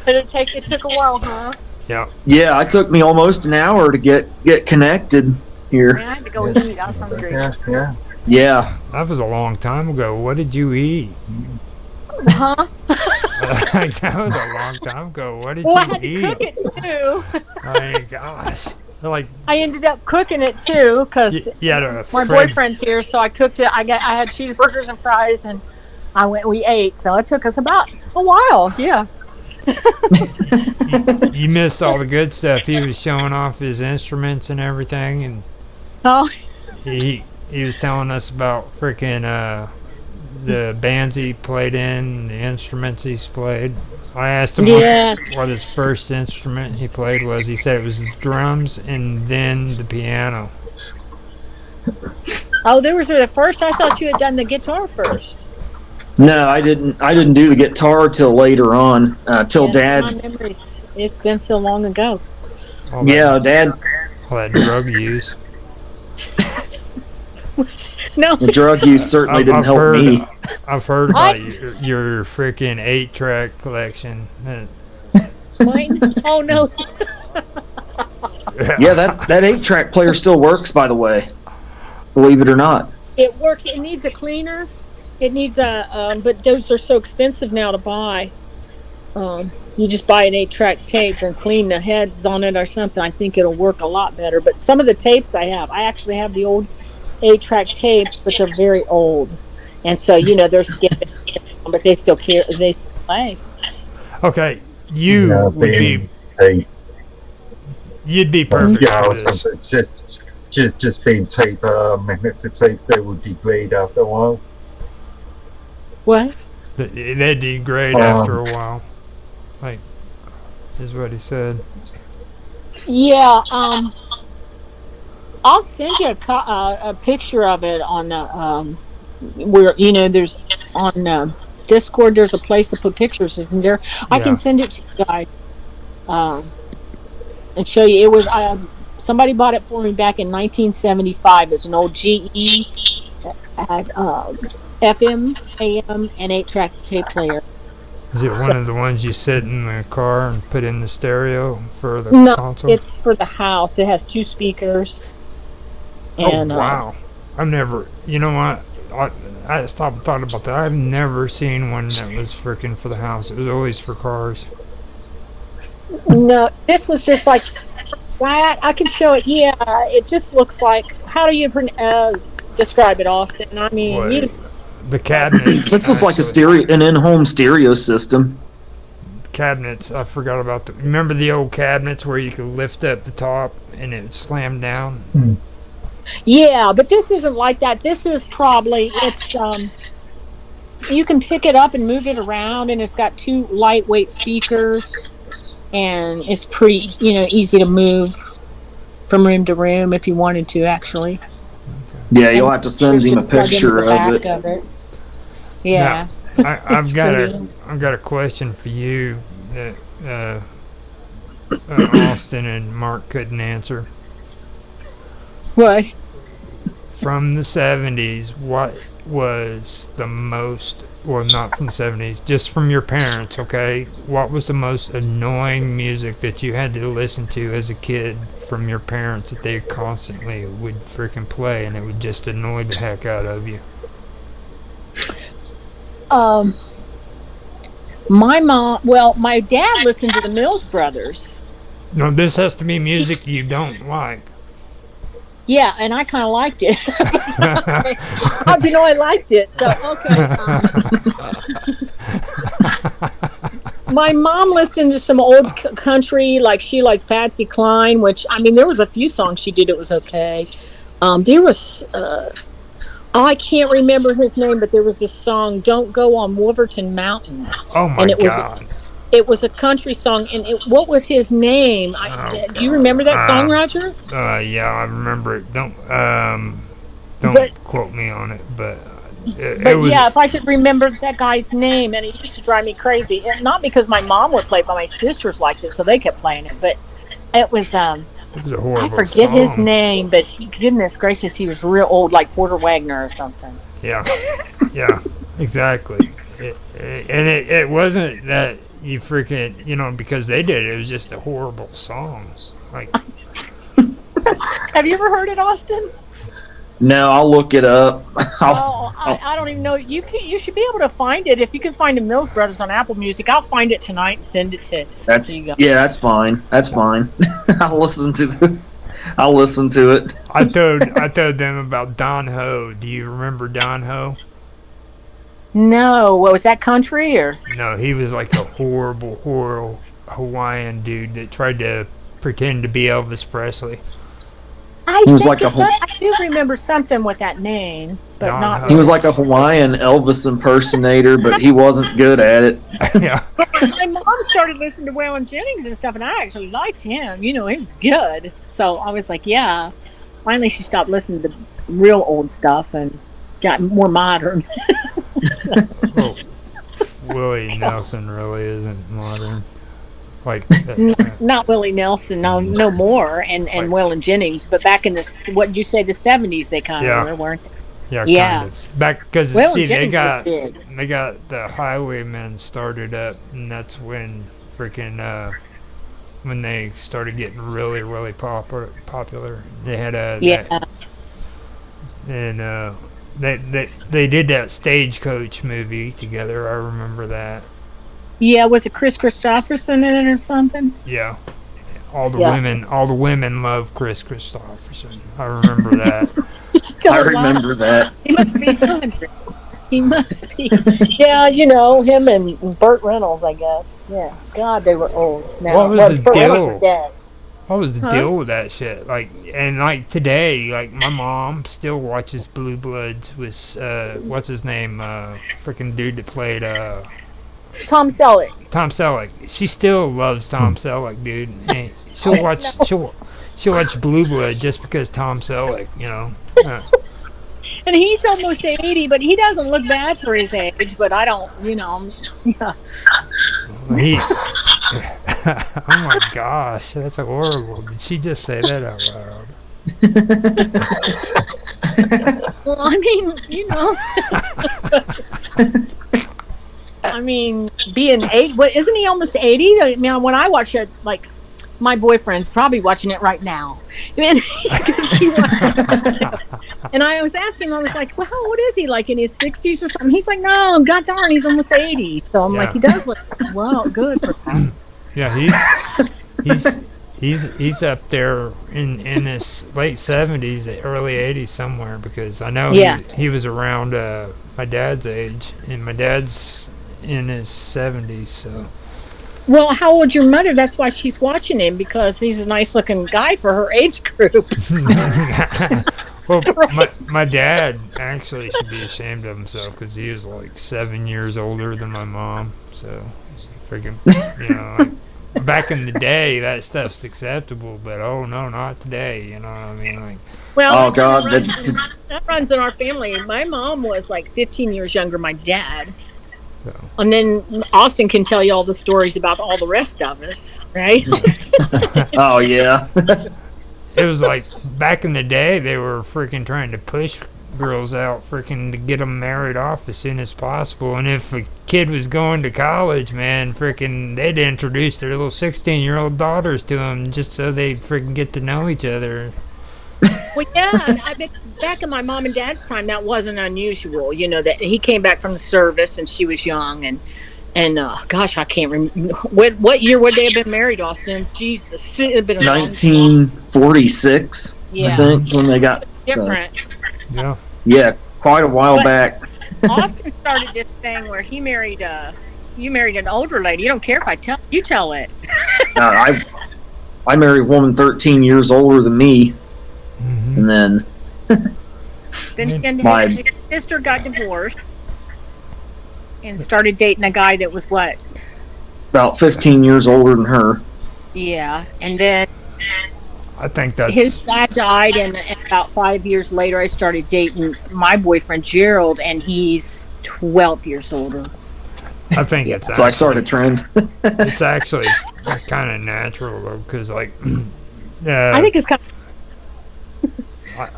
It took a while, huh? Yeah. Yeah, it took me almost an hour to get connected here. Man, I had to go eat. I was hungry. Yeah. Yeah. That was a long time ago. What did you eat? Huh? That was a long time ago. What did Well, I you had to eat? cook it too. Oh my gosh. Like, I ended up cooking it too because you had a my boyfriend's here, so I cooked it. I had cheeseburgers and fries, and we ate. So it took us about a while. Yeah. you missed all the good stuff. He was showing off his instruments and everything, and Oh. he was telling us about freaking the bands he played in, the instruments he's played. I asked him what his first instrument he played was. He said it was the drums and then the piano. Oh, there was the first. I thought you had done the guitar first. No, I didn't do the guitar till later on. Till Yes, Dad. my memories. It's been so long ago. All that, Yeah, Dad. all that drug use. No. The drug use certainly didn't help me. I've heard about your freaking 8-track collection. Mine? Oh no. Yeah, that 8-track player still works, by the way. Believe it or not. It works. It needs a cleaner. It needs but those are so expensive now to buy. You just buy an 8-track tape and clean the heads on it or something. I think it'll work a lot better. But some of the tapes I actually have the old 8-track tapes, but they're very old, and so they're skipping, but they still care. They play. Okay, you'd be perfect Yeah, I for was this. going to just being tape magnetic tape, they would degrade after a while. What? They degrade after a while. Like, is what he said. Yeah. I'll send you a picture of it on where there's on Discord. There's a place to put pictures, isn't there? I can send it to you guys and show you. It was somebody bought it for me back in 1975. It's an old GE at FM, AM, and 8-track tape player. Is it one of the ones you sit in the car and put in the stereo for the No, console? it's for the house. It has 2 speakers. And, oh, wow. I've never, you know what? I stopped and thought about that. I've never seen one that was freaking for the house. It was always for cars. No, this was just like flat. I can show it. Yeah, it just looks like. How do you describe it, Austin? I mean, the cabinets. It's just like an in-home stereo system. Cabinets. I forgot about the. Remember the old cabinets where you could lift up the top and it would slam down? Yeah, but this isn't like that. This is probably you can pick it up and move it around, and it's got 2 lightweight speakers, and it's pretty easy to move from room to room if you wanted to actually. Yeah, you'll have to send him a picture of it. Yeah. Now, I've got a question for you that Austin and Mark couldn't answer. What? From the 70s, what was the most, well, not from the 70s, just from your parents, okay? What was the most annoying music that you had to listen to as a kid from your parents that they constantly would freaking play and it would just annoy the heck out of you? My dad listened to the Mills Brothers. No, this has to be music you don't like. Yeah, and I kind of liked it. How'd you know I liked it? So, okay. My mom listened to some old country, like she liked Patsy Cline, which I mean, there was a few songs she did. It was okay. There was, I can't remember his name, but there was this song, "Don't Go on Wolverton Mountain," Oh my and God. it was a country song. And what was his name? Do you remember that song, Roger? Yeah, I remember it. Don't quote me on it, but But yeah, if I could remember that guy's name, and it used to drive me crazy. And not because my mom would play it, but my sisters liked it, so they kept playing it. But it was it was a horrible I forget song. his name, but goodness gracious, he was real old, like Porter Wagner or something. Yeah, yeah, exactly. It wasn't that you freaking, because they did it. It was just a horrible song. Like, have you ever heard it, Austin? No, I'll look it up. I don't even know. You should be able to find it if you can find the Mills Brothers on Apple Music. I'll find it tonight and send it to. That's fine. That's fine. I'll listen to it. I told them about Don Ho. Do you remember Don Ho? No, what was that, country or? No, he was like a horrible Hawaiian dude that tried to pretend to be Elvis Presley. I do remember something with that name, but Don not. Ho. He was like a Hawaiian Elvis impersonator, but he wasn't good at it. Yeah. My mom started listening to Waylon Jennings and stuff, and I actually liked him. He was good. So I was like, yeah. Finally, she stopped listening to the real old stuff and got more modern. Well, Willie Nelson really isn't modern. Like not Willie Nelson, no more, and Waylon Jennings, but back in the 70s, they kind of weren't. Yeah, kind of. Back because they got the Highwaymen started up, and that's when freaking when they started getting really really popular. They had they did that Stagecoach movie together. I remember that. Yeah, was it Chris Christopherson in it or something? Yeah. All the women love Chris Christopherson. I remember that. I remember that. He must be 100. He must be. Yeah, him and Burt Reynolds, I guess. Yeah. God, they were old. Now, what was the Burt deal? Reynolds was dead. What was the deal with that shit? Like today, like my mom still watches Blue Bloods with what's his name? Freaking dude that played Tom Selleck. Tom Selleck. She still loves Tom Selleck, dude. And she'll watch Blue Blood just because Tom Selleck, And he's almost 80, but he doesn't look bad for his age. But I don't, Yeah. Oh my gosh, that's horrible. Did she just say that out loud? Well, I mean, I mean, being 80, isn't he almost 80? I mean, when I watch it, like, my boyfriend's probably watching it right now. And I was asking him, I was like, well, what is he, like in his 60s or something? He's like, no, god darn, he's almost 80. So I'm like, he does look, well, good for him. Yeah, he's up there in his late 70s, early 80s somewhere, because I know he was around my dad's age, and my dad's in his 70s, so. Well, how old's your mother? That's why she's watching him, because he's a nice looking guy for her age group. Well, right. my dad actually should be ashamed of himself, because he was like 7 years older than my mom, so freaking, like, back in the day that stuff's acceptable, but oh no, not today, you know what I mean? Like, well, that runs in our family. My mom was like 15 years younger than my dad. So. And then Austin can tell you all the stories about all the rest of us, right? Oh, yeah. It was like back in the day, they were freaking trying to push girls out freaking to get them married off as soon as possible. And if a kid was going to college, man, freaking they'd introduce their little 16-year-old daughters to them just so they'd freaking get to know each other. Well, yeah, I bet back in my mom and dad's time, that wasn't unusual. That he came back from the service and she was young, and gosh, I can't remember what year would they have been married, Austin? Jesus, it had been 1946. I think when they got different. Yeah, quite a while back. Austin started this thing where he married You married an older lady. You don't care if I tell you. Tell it. I married a woman 13 years older than me, and then his sister got divorced and started dating a guy that was what? About 15 years older than her. Yeah, and then I think that's his dad died, and about 5 years later, I started dating my boyfriend Gerald, and he's 12 years older. I think it's so I started a trend. It's actually kind of natural though, because like I think it's kind of.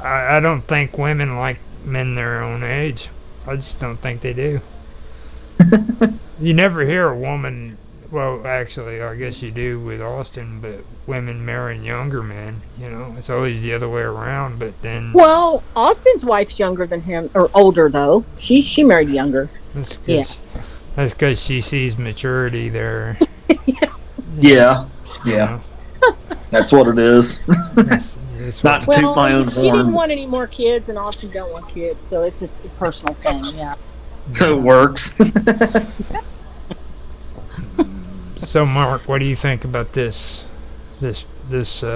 I don't think women like men their own age. I just don't think they do. You never hear a woman. Well, actually, I guess you do with Austin, but women marrying younger men. You know, it's always the other way around. But then, Well, Austin's wife's younger than him, or older though. She married younger. That's because she sees maturity there. Yeah. That's what it is. That's Not to toot my own she horn. didn't want any more kids, and Austin don't want kids, so it's a personal thing. Yeah. So it works. So, Mark, what do you think about this conversation?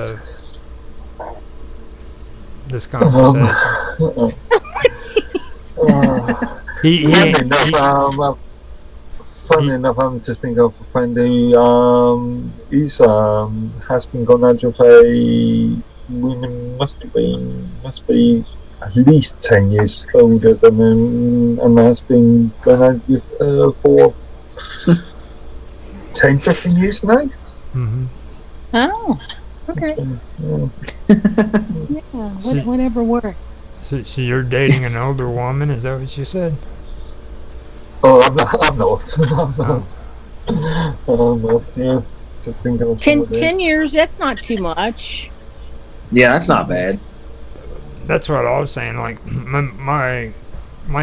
Funny enough, I'm just thinking of a friend who has been gone out with a woman must be at least 10 years older than him, and has been gone out with for 10, 15 years now. Mm-hmm. Oh, okay. Yeah, whatever works. So you're dating an older woman? Is that what you said? Oh, I'm not. Yeah, just thinking of 10 years. That's not too much. Yeah, that's not bad. That's what I was saying. Like my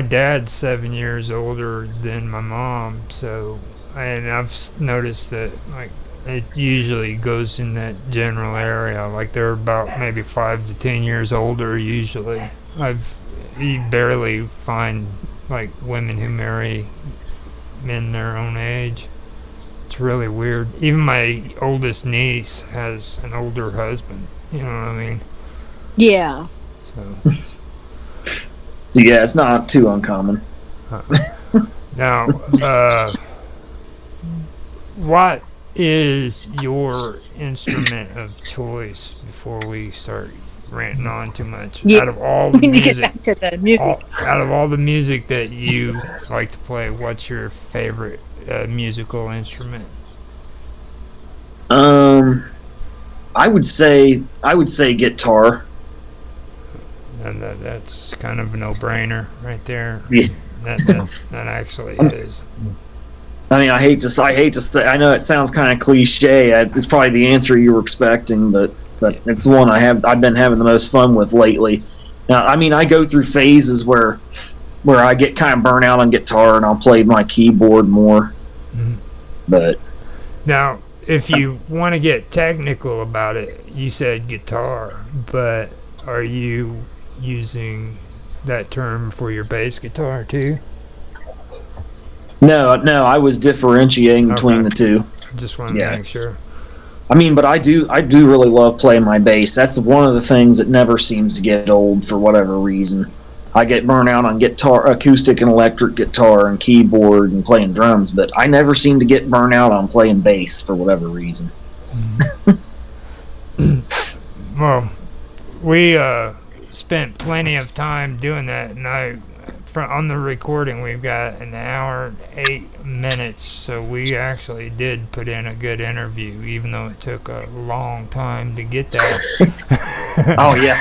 dad's 7 years older than my mom, so and I've noticed that like it usually goes in that general area. Like they're about maybe 5 to 10 years older usually. You barely find like women who marry men their own age. It's really weird. Even my oldest niece has an older husband. You know what I mean? Yeah. So yeah, it's not too uncommon. Now, what is your instrument of choice before we start ranting on too much? Yeah, out of all the we need to music, get back to the music. out of all the music that you like to play, what's your favorite musical instrument? I would say guitar. And that's kind of a no-brainer right there. Yeah. That actually is. I mean, I hate to say. I know it sounds kind of cliche. It's probably the answer you were expecting, but it's the one I've been having the most fun with lately. Now, I mean, I go through phases where I get kind of burnt out on guitar and I'll play my keyboard more. Mm-hmm. But now, if you want to get technical about it, you said guitar, but are you using that term for your bass guitar too? No, I was differentiating between the two. I just wanted to make sure. I mean, but I do really love playing my bass. That's one of the things that never seems to get old for whatever reason. I get burnt out on guitar, acoustic and electric guitar and keyboard and playing drums, but I never seem to get burnt out on playing bass for whatever reason. Well, we spent plenty of time doing that, and on the recording we've got an hour and 8 minutes, so we actually did put in a good interview, even though it took a long time to get that. Oh yeah.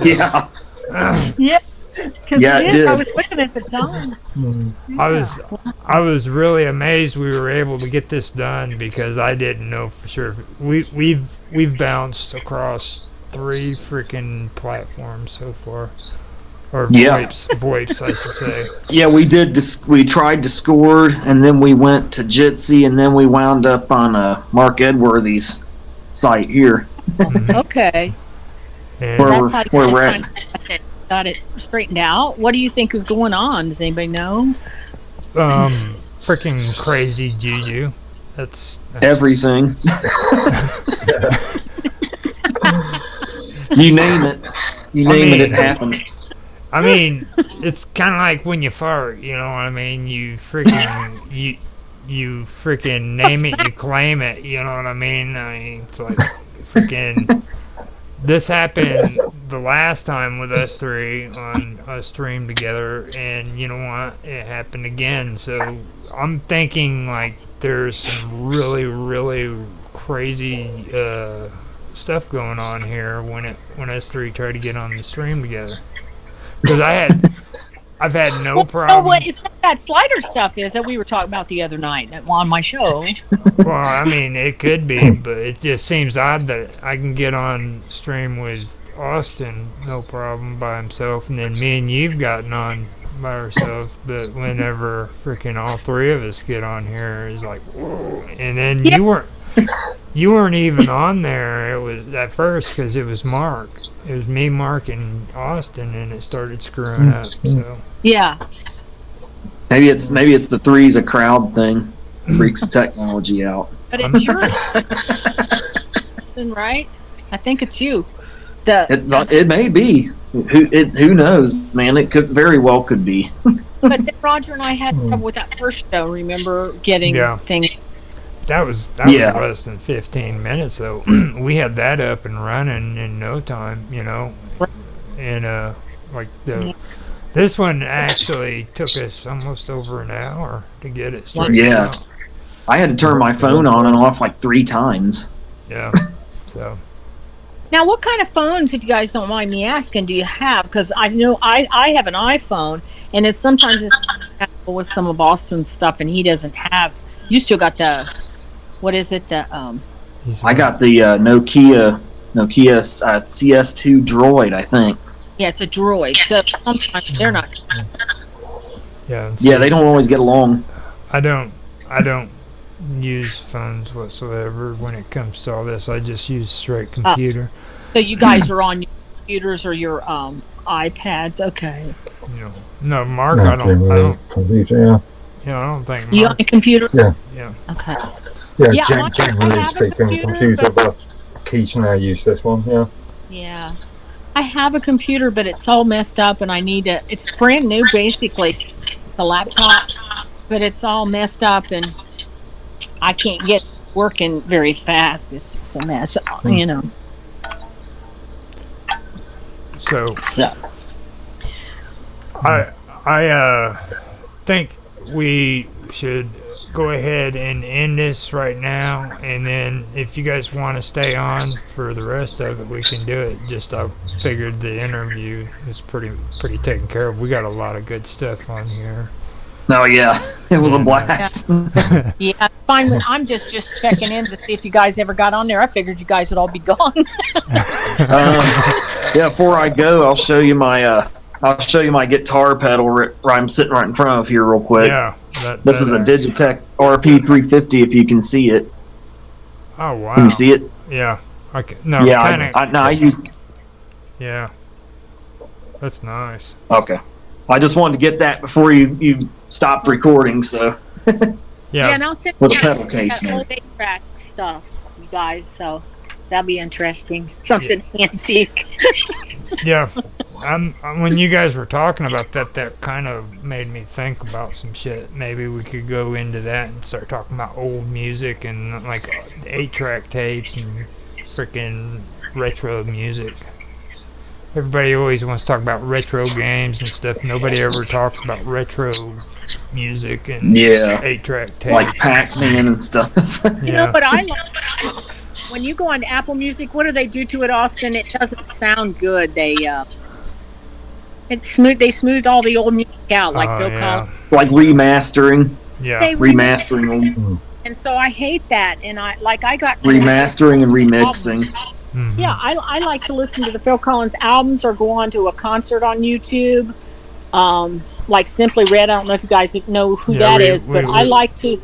Yeah. Yeah, it did. I was looking at the time. I was really amazed we were able to get this done because I didn't know for sure. We've bounced across 3 freaking platforms so far, or VoIPs, I should say. Yeah, we did. We tried Discord, and then we went to Jitsi, and then we wound up on Mark Edworthy's site here. Okay. And Where that's how we're you at. got it straightened out. What do you think is going on? Does anybody know? freaking crazy juju. That's Everything. You name it. You name it happens. I mean, it's kind of like when you fart. You know what I mean? You freaking you freaking name it, you claim it. You know what I mean? It's like freaking. This happened the last time with us three on a stream together, and you know what? It happened again. So I'm thinking like there's some really, really crazy stuff going on here when us three try to get on the stream together. Because I've had no problem. What is that slider stuff is that we were talking about the other night on my show? Well, I mean, it could be, but it just seems odd that I can get on stream with Austin, no problem, by himself, and then me and you've gotten on by ourselves, but whenever freaking all three of us get on here, it's like, whoa. And then you weren't even on there. It was at first because it was Mark. It was me, Mark, and Austin, and it started screwing up. So Yeah. Maybe it's the three's a crowd thing. Freaks technology out. But it's yours, right? I think it's you. It may be. Who knows, man? It very well could be. But then Roger and I had trouble with that first show. Remember getting things. that was less than 15 minutes though. We had that up and running in no time, you know. And like this one actually took us almost over an hour to get it straight. Yeah. out. I had to turn my phone on and off like 3 times. Yeah. So. Now, what kind of phones, if you guys don't mind me asking, do you have? Because I know I have an iPhone, and sometimes it's compatible with some of Austin's stuff, and he doesn't have. You still got the, what is it? The I got the Nokia CS2 Droid, I think. Yeah, it's a Droid. So sometimes they're not. Yeah. Yeah, they don't always get along. I don't use phones whatsoever when it comes to all this. I just use straight computer. So you guys are on your computers or your iPads, okay? No, Mark, I don't. Computer, yeah. I don't think. Mark, You on a computer? Yeah. Yeah. Okay. Yeah, I generally have a speaking, computer, but Keith and I use this one, yeah. Yeah. I have a computer, but it's all messed up, and I need to. It's brand new, basically, the laptop, but it's all messed up, and I can't get working very fast. It's a mess, you know. So So I think we should go ahead and end this right now, and then if you guys want to stay on for the rest of it, we can do it. Just I figured the interview is pretty taken care of. We got a lot of good stuff on here. Oh yeah, it was a blast. yeah, fine. I'm just checking in to see if you guys ever got on there. I figured you guys would all be gone. Yeah, before I go, I'll show you my guitar pedal where I'm sitting right in front of here real quick. Yeah. This is a Digitech RP350 if you can see it. Oh wow. Can you see it? Yeah. Okay. No. Yeah, I use. Yeah. That's nice. Okay. I just wanted to get that before you stopped recording, so. Yeah, and I'll send with you a pedal case now. old 8-track stuff, you guys. So that'll be interesting. Something antique. Yeah. When you guys were talking about that kind of made me think about some shit. Maybe we could go into that and start talking about old music and like 8-track tapes and freaking retro music. Everybody always wants to talk about retro games and stuff. Nobody ever talks about retro music and 8-track tapes. Like Pac-Man and stuff. You know what I like? When you go on Apple Music, what do they do to it, Austin? It doesn't sound good. They smooth all the old music out, like Phil Collins. Like remastering. Yeah. Remastering them. And so I hate that. And I got remastering and remixing. Mm-hmm. Yeah, I like to listen to the Phil Collins albums or go on to a concert on YouTube. Like Simply Red. I don't know if you guys know who that is, but I like to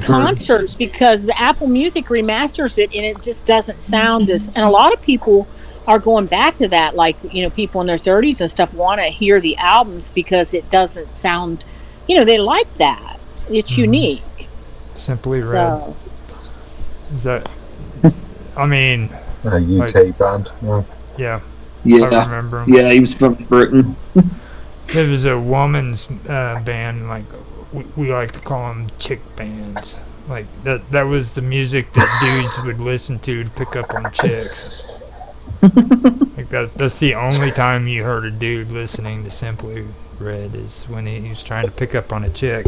concerts because the Apple Music remasters it and it just doesn't sound as. And a lot of people are going back to that, like people in their 30s and stuff want to hear the albums because it doesn't sound. They like that. It's unique. Simply Red. So, Is that? I mean, A UK Like- band. Yeah. yeah, I Yeah, remember him. yeah, he was from Britain. It was a woman's band. Like we like to call them chick bands. Like that was the music that dudes would listen to pick up on chicks. Like that's the only time you heard a dude listening to Simply Red is when he was trying to pick up on a chick.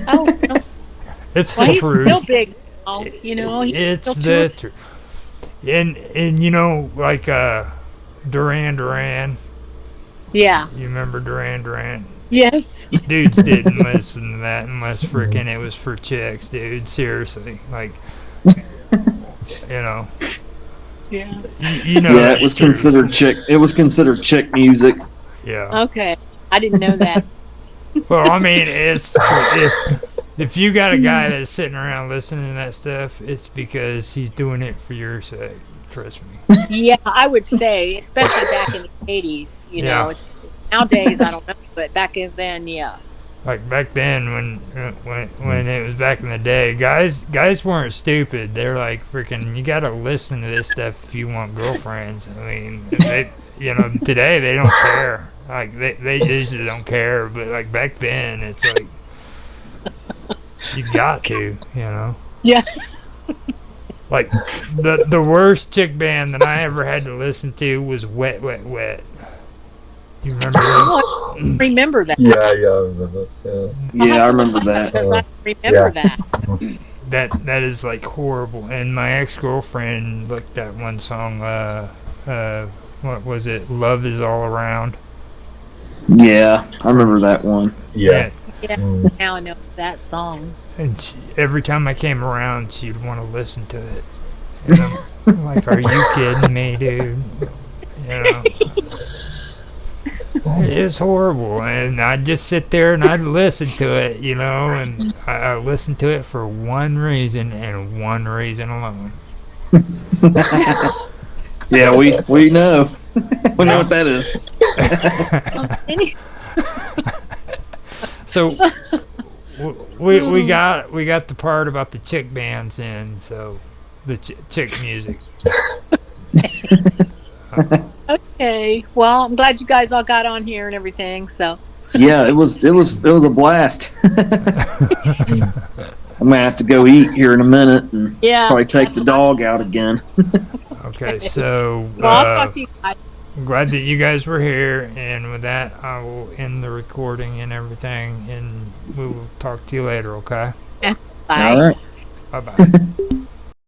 oh, no. It's Well, the he's truth. still big. Now, you know, he's It's still the truth. And you know, like Duran Duran. Yeah. You remember Duran Duran? Yes. Dudes didn't listen to that unless freaking it was for chicks, dude. Seriously, like, you know, Yeah. you know. Yeah, that's it was true. considered chick. It was considered chick music. Yeah. Okay. I didn't know that. Well, I mean, it's if you got a guy that's sitting around listening to that stuff, it's because he's doing it for your sake. Trust me. Yeah, I would say, especially back in the 80s, you know, Yeah. it's nowadays I don't know, but back then, yeah. Like back then, when it was back in the day, guys weren't stupid. They're like freaking. You gotta listen to this stuff if you want girlfriends. I mean, they, you know, today they don't care. Like they usually don't care, but like back then, it's like you got to, you know. Yeah. Like the worst chick band that I ever had to listen to was Wet Wet Wet. You remember them? Oh, I remember that. Yeah, I remember. Yeah. Yeah, I remember that. Because I remember Yeah. that. That is like horrible. And my ex-girlfriend looked at one song. What was it? Love Is All Around. Yeah, I remember that one. Yeah. Yeah, Mm. now I know that song. And every time I came around, she'd want to listen to it. And I'm like, "Are you kidding me, dude?" You know. It's horrible, and I'd just sit there and I'd listen to it, you know, and I listened to it for one reason and one reason alone. Yeah, we know. We know what that is. So we got the part about the chick bands in, so the chick music. Okay. Well, I'm glad you guys all got on here and everything. So. Yeah, it was a blast. I'm gonna have to go eat here in a minute and Yeah. probably take the dog out again. Okay, so Well, I'll talk to you guys. I'm glad that you guys were here, and with that, I will end the recording and everything, and we will talk to you later, okay? Bye. All right. Bye-bye.